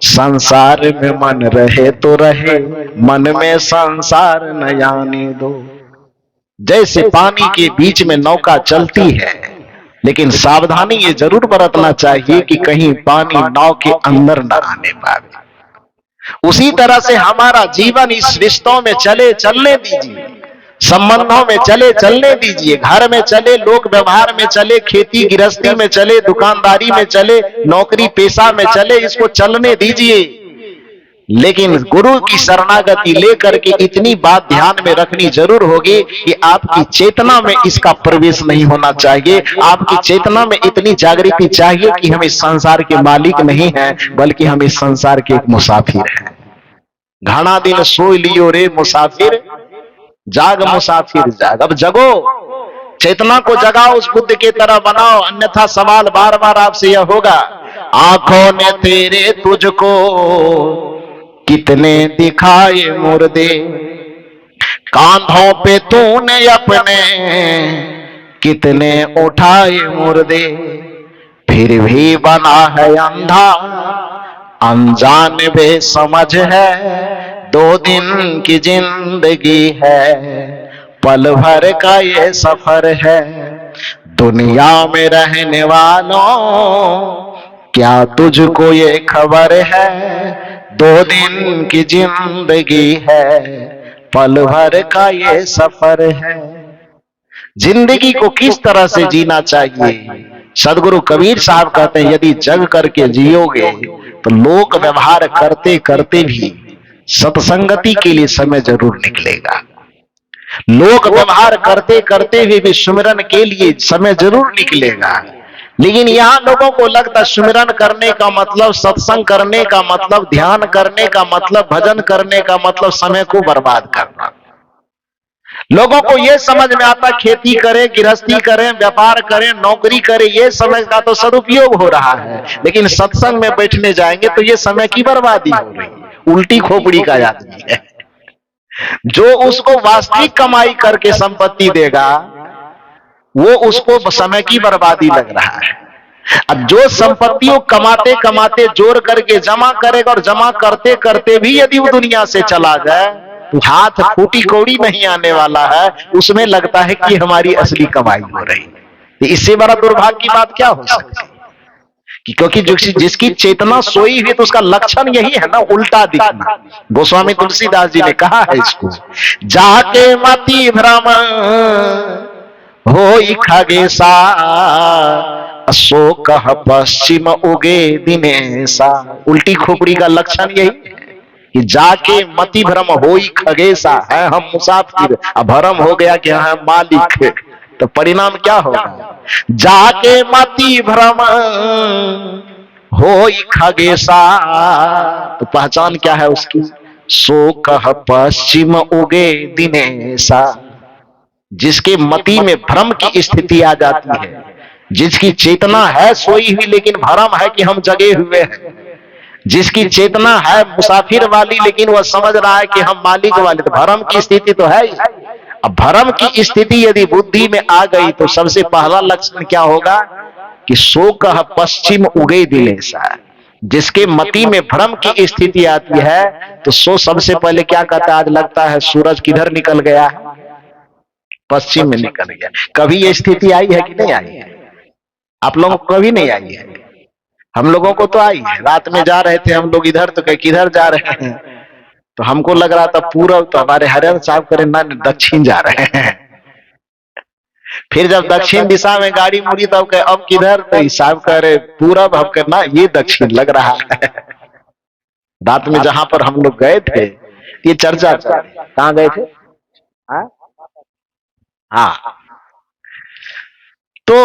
संसार में मन रहे तो रहे, मन में संसार न आने दो। जैसे पानी के बीच में नौका चलती है, लेकिन सावधानी ये जरूर बरतना चाहिए कि कहीं पानी नाव के अंदर न आने पाए। उसी तरह से हमारा जीवन इस रिश्तों में चले चलने दीजिए, संबंधों में चले चलने दीजिए, घर में चले, लोक व्यवहार में चले, खेती गृहस्थी में चले, दुकानदारी में चले, नौकरी पेशा में चले, इसको चलने दीजिए। लेकिन गुरु की शरणागति लेकर के इतनी बात ध्यान में रखनी जरूर होगी कि आपकी चेतना में इसका प्रवेश नहीं होना चाहिए। आपकी चेतना में इतनी जागृति चाहिए कि हम इस संसार के मालिक नहीं हैं, बल्कि हम इस संसार के एक मुसाफिर हैं। घना दिन सोई लियो रे मुसाफिर, जाग मुसाफिर जाग। अब जगो, चेतना को जगाओ, उस बुद्ध के तरह बनाओ, अन्यथा सवाल बार बार आपसे यह होगा, आंखों ने तेरे तुझको कितने दिखाए मुर्दे, कांधों पे तूने अपने कितने उठाए मुर्दे, फिर भी बना है अंधा, अनजान बेसमझ है, 2 दिन की जिंदगी है, पल भर का ये सफर है, दुनिया में रहने वालों क्या तुझको ये खबर है, 2 दिन की जिंदगी है, पल भर का ये सफर है। जिंदगी को किस तरह से जीना चाहिए? सदगुरु कबीर साहब कहते हैं, यदि जग करके जियोगे तो लोक व्यवहार करते करते भी सत्संगति के लिए समय जरूर निकलेगा। लोक व्यवहार करते करते भी सुमिरन के लिए समय जरूर निकलेगा। लेकिन यहां लोगों को लगता सुमिरन करने का मतलब, सत्संग करने का मतलब, ध्यान करने का मतलब, भजन करने का मतलब समय को बर्बाद करना। लोगों को यह समझ में आता खेती करें, गृहस्थी करें, व्यापार करें, नौकरी करें, यह समय का तो सदुपयोग हो रहा है, लेकिन सत्संग में बैठने जाएंगे तो यह समय की बर्बादी हो रही है। उल्टी खोपड़ी का आदमी है जो उसको वास्तविक कमाई करके संपत्ति देगा, वो उसको समय की बर्बादी लग रहा है। अब जो संपत्तियों कमाते कमाते जोड़ करके जमा करेगा और जमा करते करते भी यदि वो दुनिया से चला जाए तो हाथ फूटी कौड़ी नहीं आने वाला है, उसमें लगता है कि हमारी असली कमाई हो रही है। इससे बड़ा दुर्भाग्य की बात क्या हो सकती है? क्योंकि जिसकी चेतना सोई हुई तो उसका लक्षण यही है ना, उल्टा दिखना। गोस्वामी तुलसीदास जी ने कहा है इसको, जाके मति भ्रम होई खगेसा, सो कह पश्चिम उगे दिनेसा। उल्टी खोपड़ी का लक्षण यही है कि जाके मति भ्रम होई खगेसा, है हम मुसाफिर, अब भ्रम हो गया कि हम मालिक, तो परिणाम क्या होगा? जाके मति भ्रम होई खगेसा, तो पहचान क्या है उसकी? सो कह पश्चिम उगे दिनेसा। जिसके मति में भ्रम की स्थिति आ जाती है, जिसकी चेतना है सोई हुई लेकिन भ्रम है कि हम जगे हुए हैं, जिसकी चेतना है मुसाफिर वाली लेकिन वह समझ रहा है कि हम मालिक वाले, तो भ्रम की स्थिति तो है ही। अब भ्रम की स्थिति यदि बुद्धि में आ गई तो सबसे पहला लक्षण क्या होगा कि सो कह पश्चिम उगे दिनेसा। जिसके मति में भ्रम की स्थिति आती है तो सो सबसे पहले क्या कहता है? आज लगता है सूरज किधर निकल गया है, पश्चिम में निकल गया। कभी ये स्थिति आई है कि नहीं आई है? आप लोगों को कभी नहीं आई है? हम लोगों को तो आई है। रात में जा रहे थे हम लोग इधर, तो कहीं किधर जा रहे हैं, तो हमको लग रहा था पूरब, तो हमारे हरिहर साहब करे ना दक्षिण जा रहे हैं। फिर जब दक्षिण दिशा में गाड़ी मुड़ी तब कहे अब किधर, तो साहब कह रहे पूरब, हम कहना ये दक्षिण लग रहा है। रात में जहां पर हम लोग गए थे ये चर्चा, कहाँ गए थे? हाँ, तो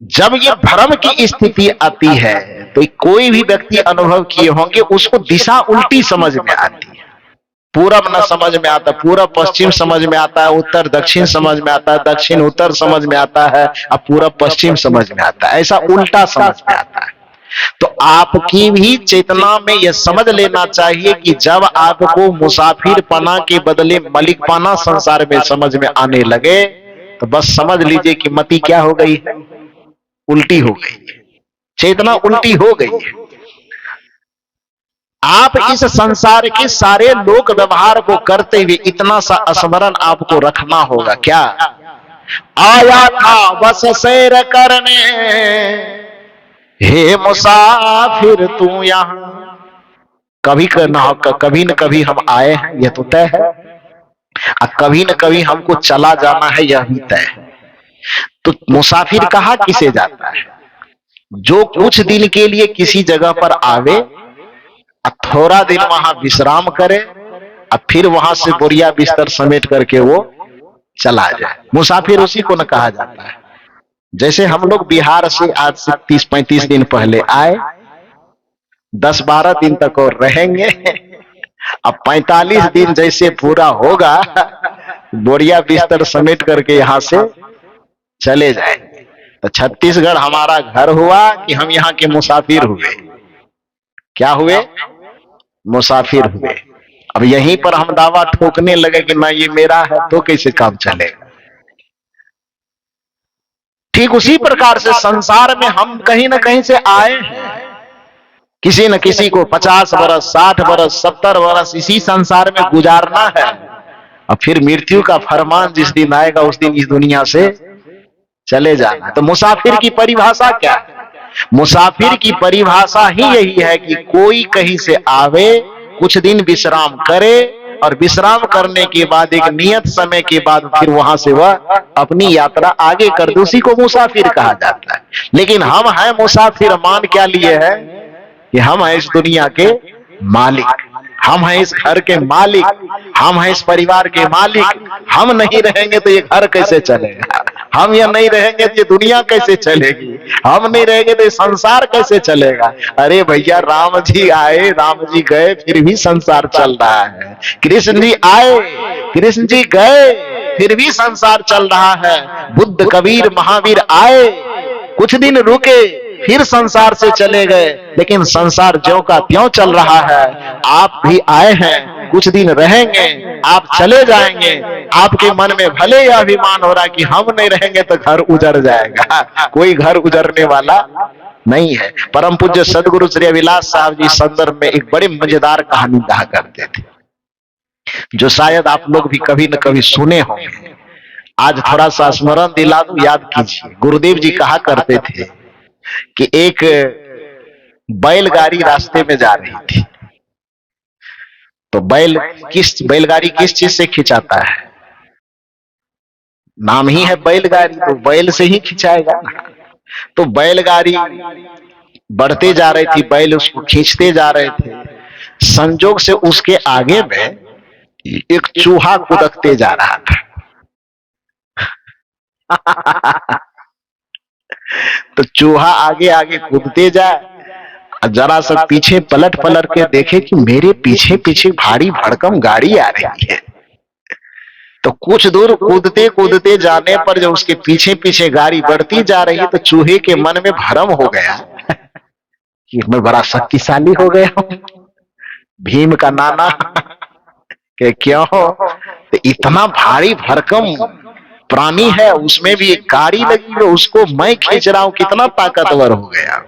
जब ये भ्रम की स्थिति आती है तो कोई भी व्यक्ति अनुभव किए होंगे, उसको दिशा उल्टी समझ में आती है। पूरब न समझ में आता, पूरब पश्चिम समझ में आता है, उत्तर दक्षिण समझ में आता है, दक्षिण उत्तर समझ में आता है, और पूरब पश्चिम समझ में आता है, ऐसा उल्टा समझ में आता है। तो आपकी भी चेतना में यह समझ लेना चाहिए कि जब आपको मुसाफिर पना के बदले मलिक पना संसार में समझ में आने लगे, तो बस समझ लीजिए कि मति क्या हो गई है, उल्टी हो गई है, चेतना उल्टी हो गई है। आप इस संसार के सारे लोक व्यवहार को करते हुए इतना सा स्मरण आपको रखना होगा, क्या? आया था बस सैर करने, हे मुसाफिर तू यहां। कभी न कभी हम आए हैं, यह तो तय है, और कभी न कभी हमको चला जाना है, यह भी तय है। तो मुसाफिर कहा किसे जाता है? जो कुछ दिन के लिए किसी जगह पर आवे, थोड़ा दिन वहां विश्राम करे, और फिर वहां से बोरिया बिस्तर समेट करके वो चला जाए, मुसाफिर उसी को न कहा जाता है। जैसे हम लोग बिहार से आज से 30-35 दिन पहले आए, 10-12 दिन तक और रहेंगे, अब 45 दिन जैसे पूरा होगा, बोरिया बिस्तर समेट करके यहां से चले जाएंगे। तो छत्तीसगढ़ हमारा घर हुआ कि हम यहाँ के मुसाफिर हुए? क्या हुए? मुसाफिर हुए। अब यहीं पर हम दावा ठोकने लगे कि ना ये मेरा है, तो कैसे काम चलेगा? ठीक उसी प्रकार से संसार में हम कहीं ना कहीं से आए हैं, किसी न किसी को 50 वर्ष, 60 वर्ष, 70 वर्ष इसी संसार में गुजारना है, और फिर मृत्यु का फरमान जिस दिन आएगा उस दिन इस दुनिया से चले जाना। तो मुसाफिर की परिभाषा क्या है? मुसाफिर की परिभाषा ही यही है कि कोई कहीं से आवे, कुछ दिन विश्राम करे, और विश्राम करने के बाद एक नियत समय के बाद फिर वहां से वह अपनी यात्रा आगे कर दे, उसी को मुसाफिर कहा जाता है। लेकिन हम हैं मुसाफिर, मान क्या लिए है कि हम हैं इस दुनिया के मालिक, हम हैं इस घर के मालिक, हम हैं इस परिवार के मालिक। हम नहीं रहेंगे तो ये घर कैसे चलेगा? हम यहाँ नहीं रहेंगे तो ये दुनिया कैसे चलेगी? हम नहीं रहेंगे तो ये संसार कैसे चलेगा? अरे भैया, राम जी आए, राम जी गए, फिर भी संसार चल रहा है। कृष्ण जी आए, कृष्ण जी गए, फिर भी संसार चल रहा है। बुद्ध, कबीर, महावीर आए, कुछ दिन रुके, फिर संसार से चले गए, लेकिन संसार ज्यों का त्यों चल रहा है। आप भी आए हैं, कुछ दिन रहेंगे, आप चले जाएंगे। आपके मन में भले यह अभिमान हो रहा है कि हम नहीं रहेंगे तो घर उजड़ जाएगा, कोई घर उजड़ने वाला नहीं है। परम पूज्य सदगुरु श्री अभिलाष साहब जी संदर्भ में एक बड़ी मजेदार कहानी कहा करते थे, जो शायद आप लोग भी कभी न कभी सुने होंगे। आज थोड़ा सा स्मरण दिला दूं, याद कीजिए। गुरुदेव जी कहा करते थे कि एक बैलगाड़ी रास्ते में जा रही थी, तो बैलगाड़ी किस चीज से खिंचाता है? नाम ही है बैलगाड़ी, तो बैल से ही खिंचाएगा ना। तो बैलगाड़ी बढ़ते जा रही थी, बैल उसको खींचते जा रहे थे। संजोग से उसके आगे में एक चूहा कुदकते जा रहा था। तो चूहा आगे आगे कूदते जाए, जरा सा पीछे पलट के देखे कि मेरे पीछे पीछे भारी भड़कम गाड़ी आ रही है। तो कुछ दूर कूदते कूदते जाने पर जब उसके पीछे पीछे गाड़ी बढ़ती जा रही है, तो चूहे के मन में भ्रम हो गया कि मैं बड़ा शक्तिशाली हो गया हूं, भीम का नाना कि क्यों हो, तो इतना भारी भरकम प्राणी है, उसमें भी एक गाड़ी लगी है, उसको मैं खींच रहा हूं, कितना ताकतवर हो गया।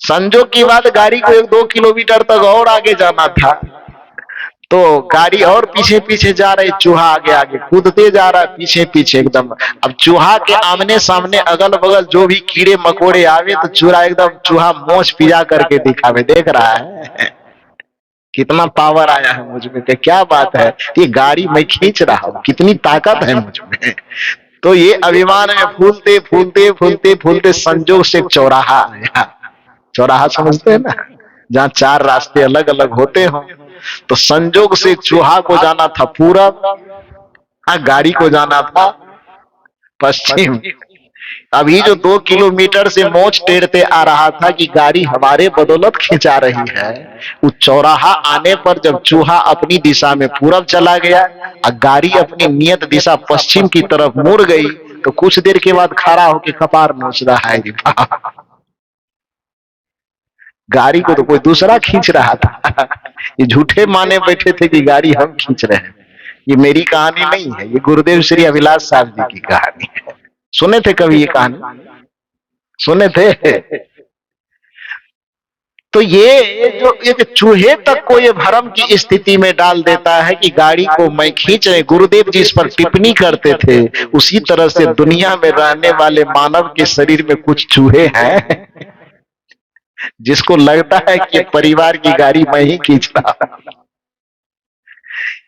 संजोग की बात, गाड़ी को 1-2 किलोमीटर तक और आगे जाना था, तो गाड़ी और पीछे पीछे जा रही, चूहा आगे आगे कूदते जा रहा है, पीछे पीछे एकदम। अब चूहा के आमने सामने अगल बगल जो भी कीड़े मकोड़े आवे, तो चूहा मोछ पिजा करके दिखावे, देख रहा है कितना पावर आया है मुझ में, क्या बात है, ये गाड़ी मैं खींच रहा हूं, कितनी ताकत है मुझ में। तो ये अभिमान में फूलते फूलते फूलते फूलते संजोग से एक चौराहा आया। चौराहा समझते हैं ना, जहाँ 4 रास्ते अलग अलग होते हो। तो संजोग से चूहा को जाना था पूरब, गाड़ी को जाना था पश्चिम। अभी जो 2 किलोमीटर से मोच टेढ़ते आ रहा था कि गाड़ी हमारे बदौलत खिंचा रही है, वो चौराहा आने पर जब चूहा अपनी दिशा में पूरब चला गया और गाड़ी अपनी नियत दिशा पश्चिम की तरफ मुड़ गई, तो कुछ देर के बाद खड़ा होकर कपार नोच रहा है। गाड़ी को तो कोई दूसरा खींच रहा था। ये झूठे माने बैठे थे कि गाड़ी हम खींच रहे हैं। ये मेरी कहानी नहीं है, ये गुरुदेव श्री अभिलाष साहब जी की कहानी है। सुने थे कभी ये कहानी? सुने थे? तो ये जो एक चूहे तक को ये भ्रम की स्थिति में डाल देता है कि गाड़ी को मैं खींच रहे, गुरुदेव जी इस पर टिप्पणी करते थे। उसी तरह से दुनिया में रहने वाले मानव के शरीर में कुछ चूहे हैं जिसको लगता है कि परिवार की गाड़ी मैं ही खींच रहा हूं,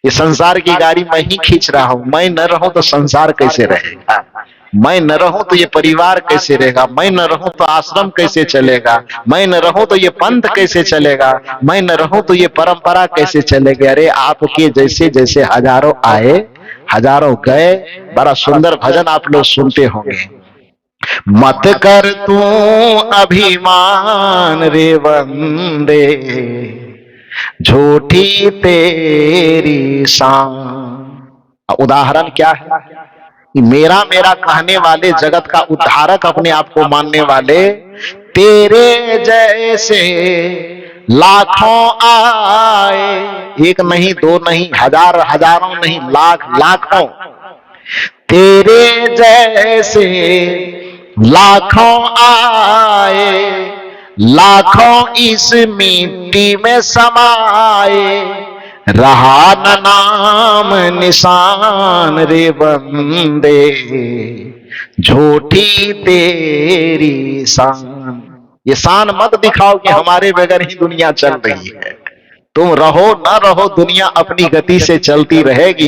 ये संसार की गाड़ी मैं ही खींच रहा हूं। मैं न रहूं तो संसार कैसे रहेगा, मैं न रहूं तो ये परिवार कैसे रहेगा, मैं न रहूं तो आश्रम कैसे चलेगा, मैं न रहूं तो ये पंथ कैसे चलेगा, मैं न रहूं तो ये परंपरा कैसे चलेगी। अरे आपके जैसे जैसे हजारों आए, हजारों गए। बड़ा सुंदर भजन आप लोग सुनते होंगे। मत कर तू अभिमान रे बंदे, झूठी तेरी शान। उदाहरण क्या है? मेरा मेरा कहने वाले, जगत का उद्धारक अपने आप को मानने वाले, तेरे जैसे लाखों आए, एक नहीं दो नहीं, हजार हजारों नहीं, लाख लाखों, तेरे जैसे लाखों आए, लाखों इस मिट्टी में समाए, रहा न नाम निशान रे बंदे, झूठी तेरी शान। ये शान मत दिखाओ कि हमारे बगैर ही दुनिया चल रही है। तुम रहो न रहो, दुनिया अपनी गति से चलती रहेगी।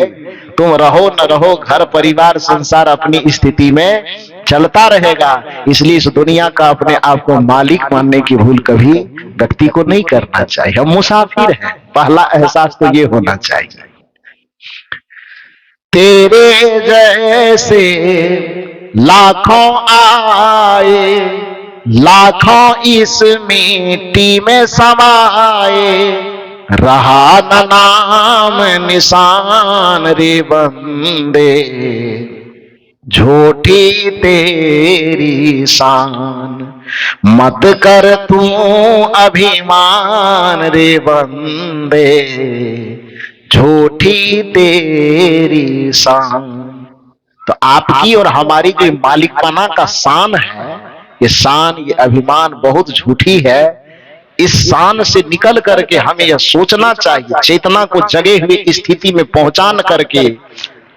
तुम रहो न रहो, घर परिवार संसार अपनी स्थिति में चलता रहेगा। इसलिए इस दुनिया का अपने आप को मालिक मानने की भूल कभी व्यक्ति को नहीं करना चाहिए। हम मुसाफिर हैं, पहला एहसास तो ये होना चाहिए। तेरे जैसे लाखों आए, लाखों इस मिट्टी में समाए, रहा न नाम निशान रे बंदे, झूठी तेरी शान। मत कर तू अभिमान रे बंदे, झूठी तेरी शान। तो आपकी और हमारी जो मालिकाना का शान है, ये शान, ये अभिमान बहुत झूठी है। इस शान से निकल करके हमें यह सोचना चाहिए, चेतना को जगे हुए स्थिति में पहुंचान करके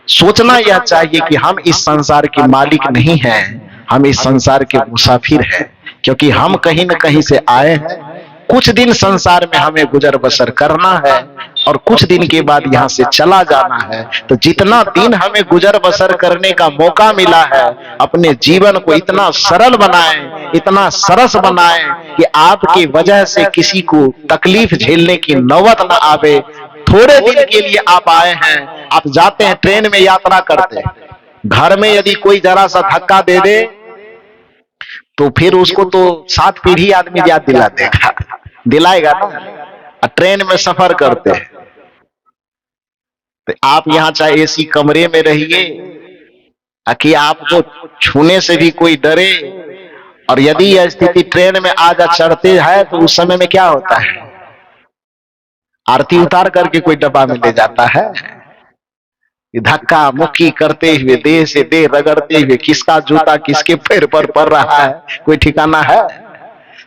सोचना यह चाहिए कि हम इस संसार के मालिक नहीं हैं, हम इस संसार के मुसाफिर हैं। क्योंकि हम कहीं न कहीं से आए हैं, कुछ दिन संसार में हमें गुजर बसर करना है और कुछ दिन के बाद यहाँ से चला जाना है। तो जितना दिन हमें गुजर बसर करने का मौका मिला है, अपने जीवन को इतना सरल बनाएं, इतना सरस बनाएं कि आपकी वजह से किसी को तकलीफ झेलने की नौबत न आवे। थोड़े दिन के लिए आप आए हैं, आप जाते हैं ट्रेन में यात्रा करते हैं, घर में यदि कोई जरा सा धक्का दे दे तो फिर उसको तो 7 पीढ़ी आदमी याद दिला देगा, दिलाएगा ना। ट्रेन में सफर करते हैं तो आप यहाँ चाहे एसी कमरे में रहिए, कि आपको छूने से भी कोई डरे, और यदि यह स्थिति ट्रेन में आ जा चढ़ते है तो उस समय में क्या होता है, आरती उतार करके कोई डब्बा में ले जाता है। धक्का मुक्की करते हुए, देह से देह रगड़ते हुए, किसका जूता किसके पैर पर पड़ रहा है कोई ठिकाना है?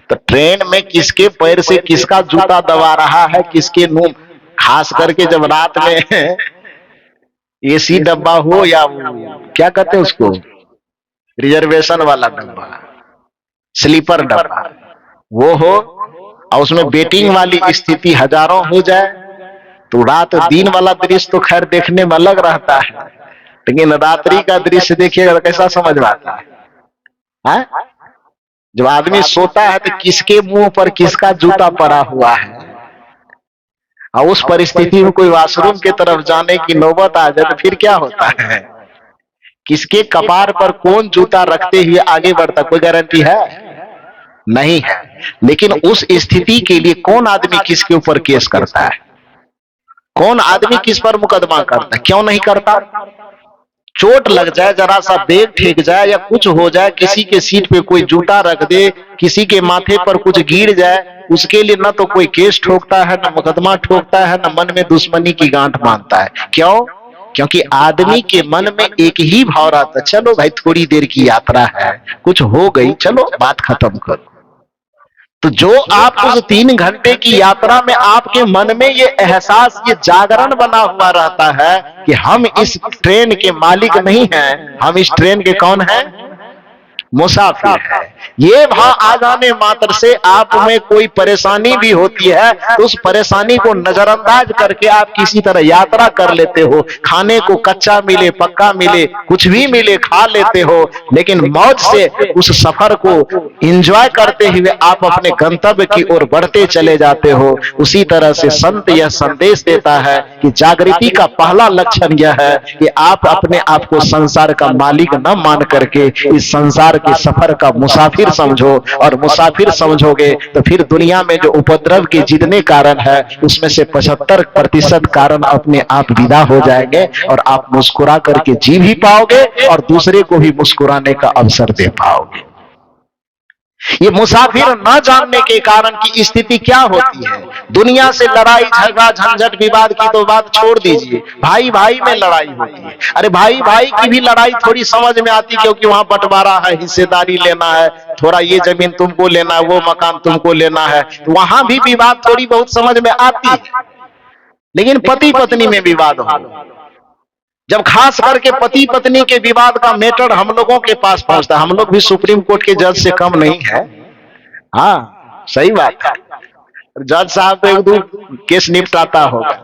तो ट्रेन में किसके पैर से किसका जूता दबा रहा है, किसके मुंह, खास करके जब रात में एसी डब्बा हो या क्या कहते हैं उसको, रिजर्वेशन वाला डब्बा, स्लीपर डब्बा, वो हो और उसमें वेटिंग वाली स्थिति हजारों हो जाए, तो रात दिन वाला दृश्य तो खैर देखने में अलग रहता है, लेकिन रात्रि का दृश्य देखिएगा तो कैसा समझ में आता है? जब आदमी सोता है तो किसके मुंह पर किसका जूता पड़ा हुआ है, और उस परिस्थिति में कोई वॉशरूम की तरफ जाने की नौबत आ जाए तो फिर क्या होता है? किसके कपार पर कौन जूता रखते हुए आगे बढ़ता, कोई गारंटी है? नहीं है। लेकिन उस स्थिति के लिए कौन आदमी किसके ऊपर केस करता है? कौन आदमी किस पर मुकदमा करता है? क्यों नहीं करता? चोट लग जाए, जरा सा बेग ठेक जाए या कुछ हो जाए, किसी के सीट पे कोई जूता रख दे, किसी के माथे पर कुछ गिर जाए, उसके लिए न तो कोई केस ठोकता है, न मुकदमा ठोकता है, न मन में दुश्मनी की गांठ बांधता है। क्यों? क्योंकि आदमी के मन में एक ही भाव रहता है, चलो भाई थोड़ी देर की यात्रा है, कुछ हो गई, चलो बात खत्म करो। तो जो आप उस 3 घंटे की यात्रा में आपके मन में ये एहसास, ये जागरण बना हुआ रहता है कि हम इस ट्रेन के मालिक नहीं हैं, हम इस ट्रेन के कौन हैं? मुसाफिर है। ये भाव आ जाने मात्र से आप में कोई परेशानी भी होती है तो उस परेशानी को नजरअंदाज करके आप किसी तरह यात्रा कर लेते हो। खाने को कच्चा मिले, पक्का मिले, कुछ भी मिले खा लेते हो, लेकिन मौज से उस सफर को एंजॉय करते हुए आप अपने गंतव्य की ओर बढ़ते चले जाते हो। उसी तरह से संत यह संदेश देता है कि जागृति का पहला लक्षण यह है कि आप अपने आप को संसार का मालिक न मान करके इस संसार के सफर का मुसाफिर समझो, और मुसाफिर समझोगे तो फिर दुनिया में जो उपद्रव के जितने कारण है उसमें से 75% कारण अपने आप विदा हो जाएंगे और आप मुस्कुरा करके जी भी पाओगे और दूसरे को भी मुस्कुराने का अवसर दे पाओगे। ये मुसाफिर न जानने के कारण की स्थिति क्या होती है? दुनिया से लड़ाई झगड़ा झंझट विवाद की तो बात छोड़ दीजिए, भाई भाई में लड़ाई होती है। अरे भाई भाई की भी लड़ाई थोड़ी समझ में आती, क्योंकि वहां बंटवारा है, हिस्सेदारी लेना है, थोड़ा ये जमीन तुमको लेना है, वो मकान तुमको लेना है, तो वहां भी विवाद थोड़ी बहुत समझ में आती है। लेकिन पति पत्नी में विवाद हो, जब खास करके पति पत्नी के विवाद का मैटर हम लोगों के पास पहुंचता है, हम लोग भी सुप्रीम कोर्ट के जज से कम नहीं है। हाँ सही बात है, जज साहब तो एक दो केस निपटाता होगा,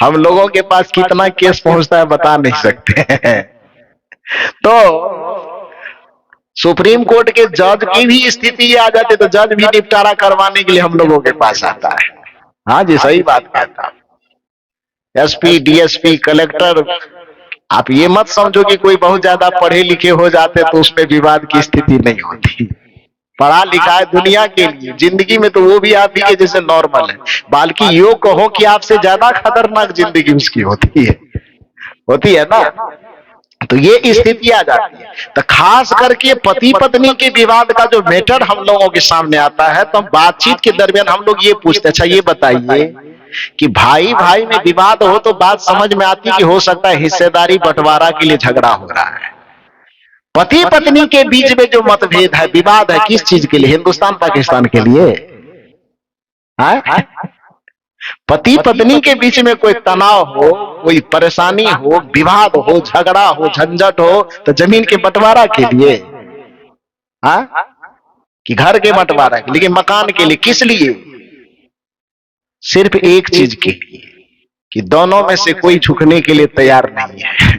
हम लोगों के पास कितना केस पहुंचता है बता नहीं सकते। तो सुप्रीम कोर्ट के जज की भी स्थिति आ जाती तो जज भी निपटारा करवाने के लिए हम लोगों के पास आता है। हाँ जी सही बात कहता। एसपी डीएसपी कलेक्टर, आप ये मत समझो कि कोई बहुत ज्यादा पढ़े लिखे हो जाते तो उसमें विवाद की स्थिति नहीं होती। पढ़ा लिखा है दुनिया के लिए, जिंदगी में तो वो भी आप ही के जैसे नॉर्मल है, बल्कि यो कहो कि आपसे ज्यादा खतरनाक जिंदगी उसकी होती है ना। तो ये स्थिति आ जाती है। तो खास करके पति पत्नी के विवाद का जो मैटर हम लोगों के सामने आता है, तो बातचीत के दरमियान हम लोग ये पूछते, अच्छा ये बताइए कि भाई भाई में विवाद हो तो बात समझ में आती कि हो सकता है हिस्सेदारी बंटवारा के लिए झगड़ा हो रहा है। पति पत्नी के बीच में जो मतभेद है, विवाद है, किस चीज के लिए? हिंदुस्तान पाकिस्तान के लिए है? पति पत्नी के बीच में कोई तनाव हो, कोई परेशानी हो, विवाद हो, झगड़ा हो, झंझट हो, तो जमीन के बंटवारा के लिए है कि घर के बंटवारा के लिए, मकान के लिए, किस लिए? सिर्फ एक चीज के लिए कि दोनों में से कोई झुकने के लिए तैयार नहीं है,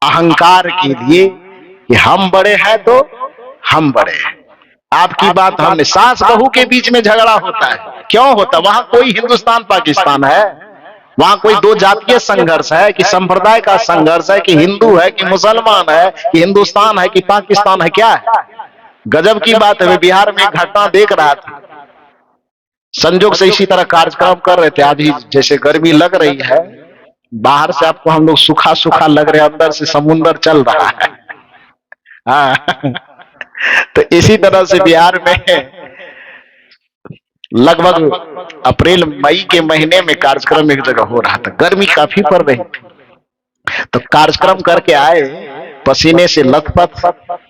अहंकार के लिए कि हम बड़े हैं तो हम बड़े हैं, आपकी बात हमने। सास बहू के बीच में झगड़ा होता है, क्यों होता? वहां कोई हिंदुस्तान पाकिस्तान है? वहां कोई दो जातीय संघर्ष है कि संप्रदाय का संघर्ष है कि हिंदू है कि मुसलमान है कि हिंदुस्तान है कि पाकिस्तान है? क्या है? गजब की बात है। बिहार में एक घटना देख रहा था, संजोग से इसी तरह कार्यक्रम कर रहे थे, आज ही जैसे गर्मी लग रही है, बाहर से आपको हम लोग सूखा सूखा लग रहे, अंदर से समुंदर चल रहा है। हाँ तो इसी तरह से बिहार में लगभग अप्रैल मई के महीने में कार्यक्रम एक जगह हो रहा था, गर्मी काफी पड़ रही थी, तो कार्यक्रम करके आए पसीने से लथपथ,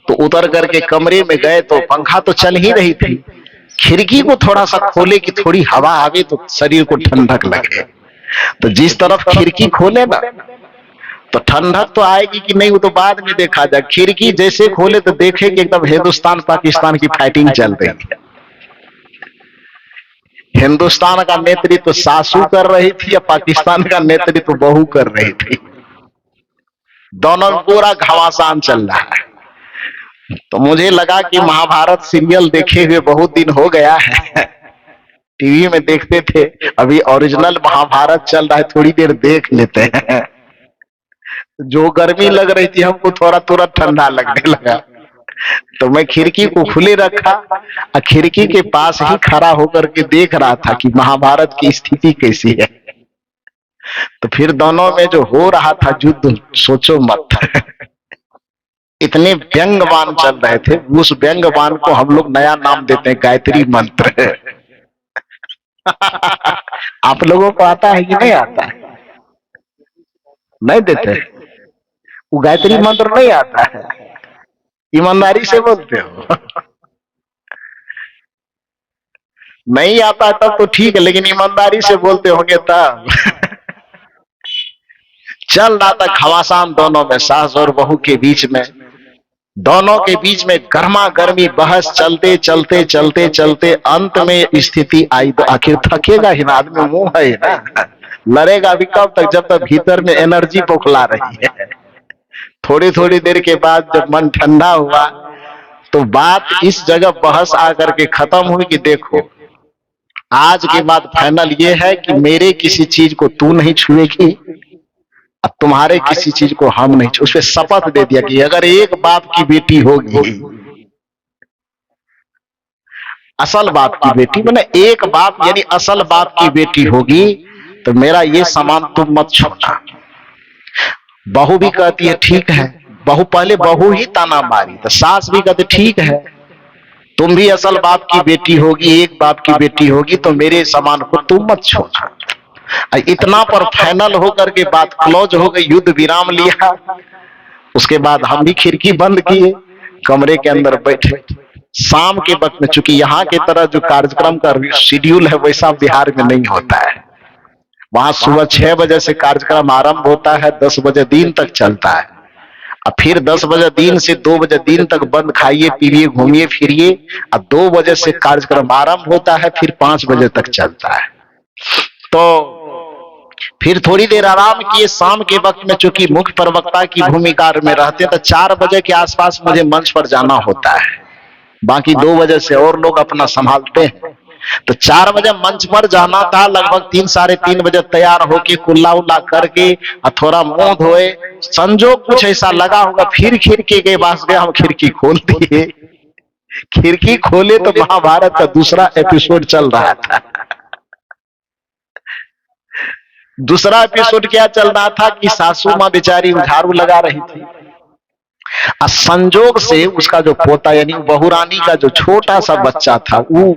तो उतर करके कमरे में गए तो पंखा तो चल ही रही थी, खिड़की को थोड़ा सा खोले कि थोड़ी हवा आवे तो शरीर को ठंडक लगे। तो जिस तरफ खिड़की खोले ना तो ठंडक तो आएगी कि नहीं वो तो बाद में देखा जाए, खिड़की जैसे खोले तो देखे कि एकदम हिंदुस्तान पाकिस्तान की फाइटिंग चल रही है। हिंदुस्तान का नेतृत्व सासू कर रही थी या पाकिस्तान का नेतृत्व बहू कर रही थी, दोनों पूरा घमासान चल रहा है। तो मुझे लगा कि महाभारत सीरियल देखे हुए बहुत दिन हो गया है, टीवी में देखते थे, अभी ओरिजिनल महाभारत चल रहा है, थोड़ी देर देख लेते हैं। जो गर्मी लग रही थी हमको थोड़ा थोड़ा ठंडा लगने लगा, तो मैं खिड़की को खुले रखा और खिड़की के पास ही खड़ा होकर के देख रहा था कि महाभारत की स्थिति कैसी है। तो फिर दोनों में जो हो रहा था युद्ध, सोचो मत। इतने व्यंग्यवान चल रहे थे, उस व्यंग्यवान को हम लोग नया नाम देते हैं गायत्री मंत्र। आप लोगों को आता है कि नहीं आता है? नहीं देते? वो गायत्री मंत्र नहीं आता है, ईमानदारी से बोलते हो। नहीं आता तब तो ठीक है, लेकिन ईमानदारी से बोलते होंगे तब। चल रहा था घमासान दोनों में, सास और बहू के बीच में, दोनों के बीच में गर्मा गर्मी बहस चलते चलते चलते चलते अंत में स्थिति आई। तो आखिर थकेगा ही ना आदमी, मुंह है ना, लड़ेगा भी कब तक? जब तक भीतर में एनर्जी बौखला रही है। थोड़ी थोड़ी देर के बाद जब मन ठंडा हुआ तो बात इस जगह बहस आकर के खत्म हुई कि देखो, आज के बाद फाइनल ये है कि मेरे किसी चीज को तू नहीं छुएगी, अब तुम्हारे किसी चीज को हम नहीं। उस पर शपथ दे दिया कि अगर एक बाप की बेटी होगी, असल बाप की बेटी, मैंने एक बाप यानी असल बाप की बेटी होगी, तो मेरा ये सामान तुम मत छोड़ना। बहू भी कहती है ठीक है, बहू पहले बहू ही ताना मारी, तो सास भी कहते ठीक है, तुम भी असल बाप की बेटी होगी, एक बाप की बेटी होगी, तो मेरे सामान को तुम मत छोड़ना। इतना पर फाइनल होकर के बात क्लोज हो गई, युद्ध विराम लिया। उसके बाद हम भी खिड़की बंद किए, कमरे के अंदर बैठे। शाम के वक्त में, चूंकि यहाँ की तरह जो कार्यक्रम का शेड्यूल है वैसा बिहार में नहीं होता है, वहां सुबह 6 बजे से कार्यक्रम आरंभ होता है, 10 बजे दिन तक चलता है, और फिर 10 बजे दिन से 2 बजे दिन तक बंद खाइए पीजिए घूमिए फिरिए, और 2 बजे से कार्यक्रम आरंभ होता है, फिर 5 बजे तक चलता है। तो फिर थोड़ी देर आराम किए। शाम के वक्त में चूंकि मुख्य प्रवक्ता की भूमिका में रहते हैं, तो 4 बजे के आसपास मुझे मंच पर जाना होता है, बाकी 2 बजे से और लोग अपना संभालते हैं। तो 4 बजे मंच पर जाना था, लगभग 3 साढ़े 3 बजे तैयार होके कुल्ला उल्ला करके थोड़ा मुंह धोए, संजोग कुछ ऐसा लगा होगा, फिर खिड़की के पास गए, हम खिड़की खोल दिए। खिड़की खोले तो महाभारत का दूसरा एपिसोड चल रहा था। दूसरा एपिसोड क्या चल रहा था कि सासू माँ बेचारी झाड़ू लगा रही थी, और संजोग से उसका जो पोता यानी बहुरानी का जो छोटा सा बच्चा था, वो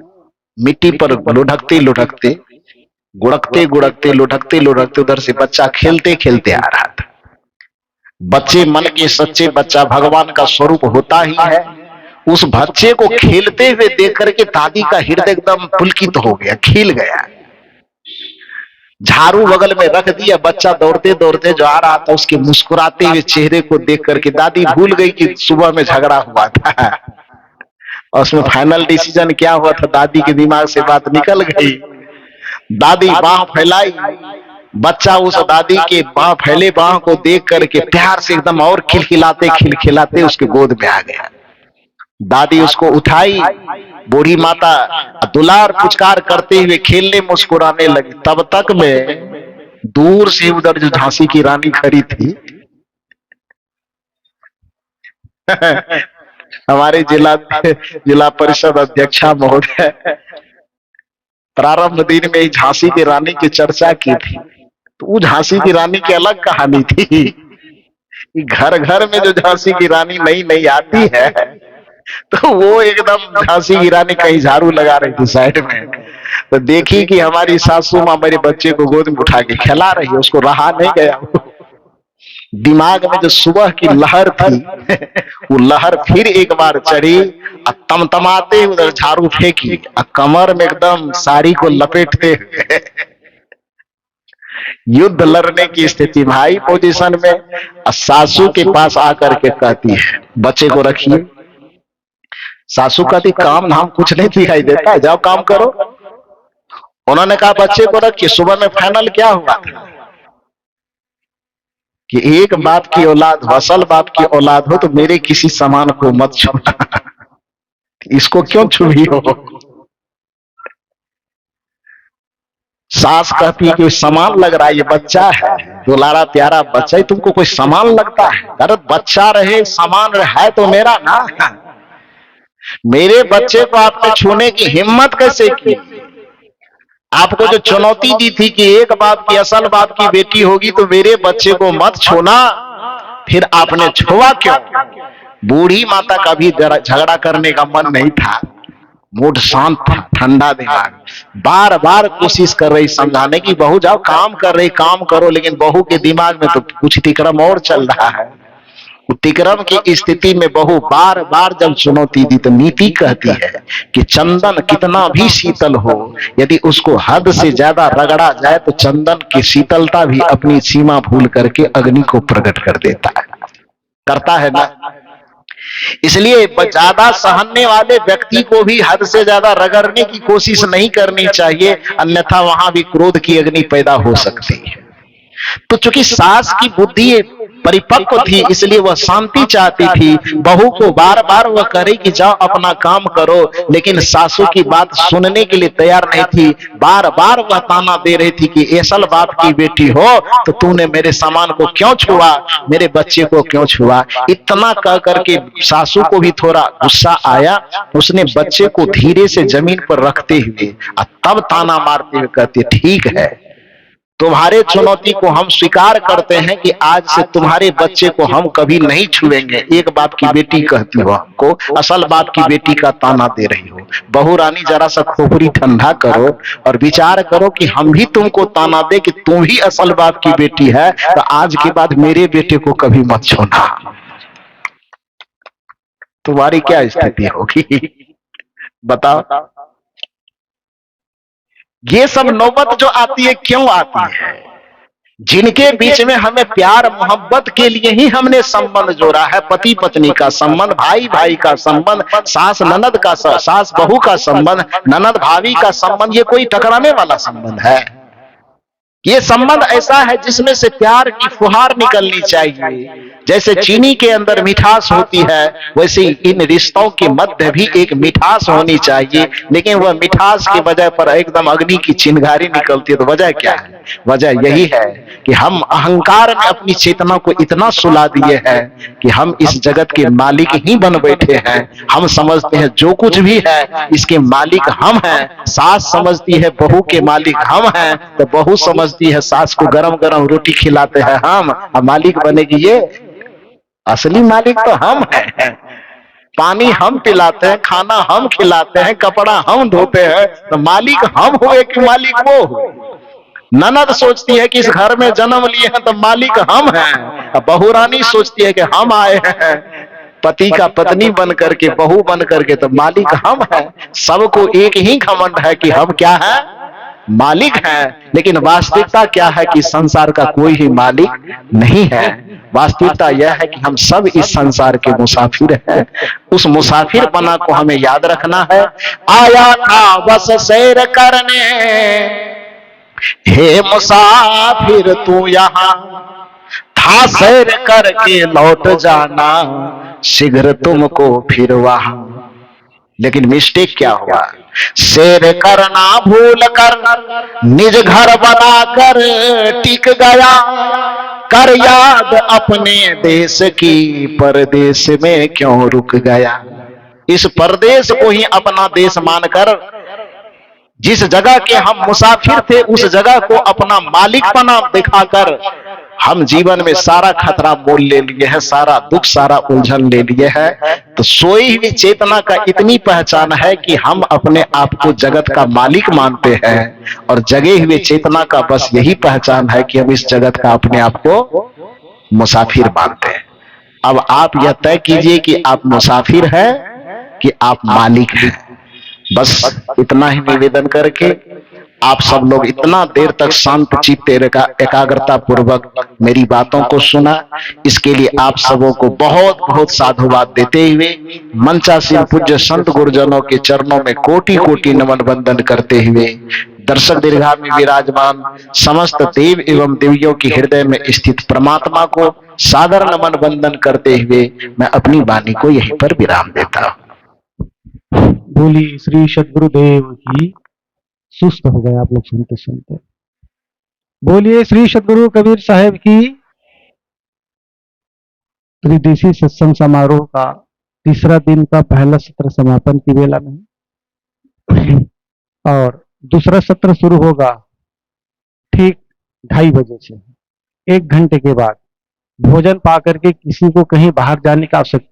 मिट्टी पर लुढ़कते लुढ़कते गुड़कते गुड़कते लुढ़कते लुढ़कते उधर से बच्चा खेलते खेलते आ रहा था। बच्चे मन के सच्चे, बच्चा भगवान का स्वरूप होता ही है। उस बच्चे को खेलते हुए देख करके दादी का हृदय एकदम पुलकित हो गया, खिल गया। झाड़ू बगल में रख दिया, बच्चा दौड़ते दौड़ते जो आ रहा था, उसके मुस्कुराते हुए चेहरे को देख करके दादी भूल गई कि सुबह में झगड़ा हुआ था, और उसमें फाइनल डिसीजन क्या हुआ था, दादी के दिमाग से बात निकल गई। दादी बाह फैलाई, बच्चा उस दादी के बाह फैले बाह को देख करके प्यार से एकदम और खिलखिलाते खिलखिलाते उसके गोद में आ गया। दादी उसको उठाई, बूढ़ी माता दुलार पुचकार करते हुए खेलने मुस्कुराने लगी। तब तक में दूर से उधर जो झांसी की रानी खड़ी थी, हमारे जिला परिषद अध्यक्षा महोदय प्रारंभ दिन में ही झांसी की रानी की चर्चा की थी। तो वो झांसी की रानी की अलग कहानी थी। घर घर में जो झांसी की रानी नई नई आती है, तो वो एकदम झांसी की रानी कहीं झाड़ू लगा रही थी साइड में, तो देखी कि हमारी सासू माँ मेरे बच्चे को गोद में उठा के खिला रही है, उसको रहा नहीं गया। दिमाग में जो सुबह की लहर थी, वो लहर फिर एक बार चढ़ी, तमतमाते उधर झाड़ू फेंकी, कमर में एकदम साड़ी को लपेटते हुए युद्ध लड़ने की स्थिति में हाई पोजीशन में, सासू के पास आकर के कहती है बच्चे को रखिए। सासू कहती काम धाम कुछ नहीं दिखाई देता, जाओ काम करो। उन्होंने कहा बच्चे को रखिए। सुबह में फाइनल क्या हुआ था कि एक बाप की औलाद हो, असल बाप की औलाद हो, तो मेरे किसी सामान को मत छूना। इसको क्यों छुई हो? सास कहती है कि सामान लग रहा है, ये बच्चा है, दुलारा प्यारा बच्चा है, तुमको कोई सामान लगता है? अरे बच्चा रहे सामान है तो मेरा ना, मेरे बच्चे को आपने छूने की हिम्मत कैसे की? आपको जो चुनौती दी थी कि एक बाप की, असल बाप की बेटी होगी तो मेरे बच्चे को मत छूना, फिर आपने छुआ क्यों? बूढ़ी माता का भी झगड़ा करने का मन नहीं था, मूड शांत था, ठंडा दिमाग, बार बार कोशिश कर रही समझाने की, बहू जाओ काम कर रही, काम करो, लेकिन बहू के दिमाग में तो कुछ तिक्रम और चल रहा है। तिक्रम की स्थिति में बहू बार बार जब चुनौती दी तो नीति कहती है कि चंदन कितना भी शीतल हो, यदि उसको हद से ज्यादा रगड़ा जाए तो चंदन की शीतलता भी अपनी सीमा भूल करके अग्नि को प्रकट कर देता है, करता है ना। इसलिए ज्यादा सहने वाले व्यक्ति को भी हद से ज्यादा रगड़ने की कोशिश नहीं करनी चाहिए, अन्यथा वहां भी क्रोध की अग्नि पैदा हो सकती है। तो चूंकि सास की बुद्धि परिपक्व थी इसलिए वह शांति चाहती थी, बहू को बार बार वह करे कि जाओ अपना काम करो, लेकिन सासू की बात सुनने के लिए तैयार नहीं थी। बार बार वह ताना दे रही थी कि असल बाप की बेटी हो तो तूने मेरे सामान को क्यों छुआ, मेरे बच्चे को क्यों छुआ। इतना कह करके सासू को भी थोड़ा गुस्सा आया, उसने बच्चे को धीरे से जमीन पर रखते हुए तब ताना मारते हुए कहते, ठीक है तुम्हारे चुनौती को हम स्वीकार करते हैं कि आज से तुम्हारे बच्चे को हम कभी नहीं छुएंगे। एक बाप की बेटी कहती हो हमको, असल बाप की बेटी का ताना दे रही हो। बहू रानी जरा सा खोपड़ी ठंडा करो और विचार करो कि हम भी तुमको ताना दे कि तुम ही असल बाप की बेटी है, तो आज के बाद मेरे बेटे को कभी मत छूना। तुम्हारी क्या स्थिति होगी बताओ। ये सब नौबत जो आती है क्यों आती है? जिनके बीच में हमें प्यार मोहब्बत के लिए ही हमने संबंध जोड़ा है, पति पत्नी का संबंध, भाई भाई का संबंध, सास ननद का, सास बहू का संबंध, ननद भाभी का संबंध, ये कोई टकराने वाला संबंध है? ये संबंध ऐसा है जिसमें से प्यार की फुहार निकलनी चाहिए। जैसे चीनी के अंदर मिठास होती है, वैसे इन रिश्तों के मध्य भी एक मिठास होनी चाहिए, लेकिन वह मिठास की वजह पर एकदम अग्नि की चिंगारी निकलती है। तो वजह क्या है? वजह यही है कि हम अहंकार में अपनी चेतना को इतना सुला दिए हैं कि हम इस जगत के मालिक ही बन बैठे हैं। हम समझते हैं जो कुछ भी है इसके मालिक हम हैं। सास समझती है बहू के मालिक हम हैं, तो बहू समझती है सास को गरम गरम रोटी खिलाते हैं हम, मालिक बनेगी ये। असली मालिक तो हम हैं। पानी हम पिलाते हैं, खाना हम खिलाते हैं, कपड़ा हम धोते हैं, तो मालिक हम हुए कि मालिक वो हुए? ननद सोचती है कि इस घर में जन्म लिए हैं तो मालिक हम हैं। बहू रानी सोचती है कि हम आए हैं पति का पत्नी बन करके, बहू बन करके, तो मालिक हम हैं। सबको एक ही घमंड है कि हम क्या है? मालिक हैं। लेकिन वास्तविकता क्या है कि संसार का कोई ही मालिक नहीं है। वास्तविकता यह है कि हम सब इस संसार के मुसाफिर हैं। उस मुसाफिर बना को हमें याद रखना है। आया था बस सैर करने, हे मुसाफिर तू यहाँ था सैर करके लौट जाना, शीघ्र तुमको फिर वहां। लेकिन मिस्टेक क्या हुआ? सैर करना भूल कर निज घर बनाकर टिक गया, कर याद अपने देश की परदेश में क्यों रुक गया। इस परदेश को ही अपना देश मानकर, जिस जगह के हम मुसाफिर थे उस जगह को अपना मालिक बना दिखाकर हम जीवन में सारा खतरा मोल ले लिए हैं, सारा दुख, सारा उलझन ले लिए हैं। तो सोई हुई चेतना का इतनी पहचान है कि हम अपने आप को जगत का मालिक मानते हैं, और जगे हुए चेतना का बस यही पहचान है कि हम इस जगत का अपने आप को मुसाफिर मानते हैं। अब आप यह तय कीजिए कि आप मुसाफिर हैं कि आप मालिक हैं। बस इतना ही निवेदन करके आप सब लोग इतना देर तक शांत चित्ते एकाग्रता पूर्वक मेरी बातों को सुना, इसके लिए आप सबों को बहुत बहुत साधुवाद देते हुए मंचासीन पूज्य संत गुरुजनों के चरणों में कोटि कोटि नमन वंदन करते हुए दर्शक दीर्घा में विराजमान समस्त देव एवं देवियों के हृदय में स्थित परमात्मा को सादर नमन वंदन करते हुए मैं अपनी वाणी को यहीं पर विराम देता हूं। बोली श्री सद्गुरुदेव की सुस्त हो गए आप लोग सुनते सुनते। बोलिए श्री सदगुरु कबीर साहब की। त्रिदिशीय सत्संग समारोह का तीसरा दिन का पहला सत्र समापन की वेला में, और दूसरा सत्र शुरू होगा ठीक 2:30 बजे से। 1 घंटे के बाद भोजन पा करके किसी को कहीं बाहर जाने की आवश्यकता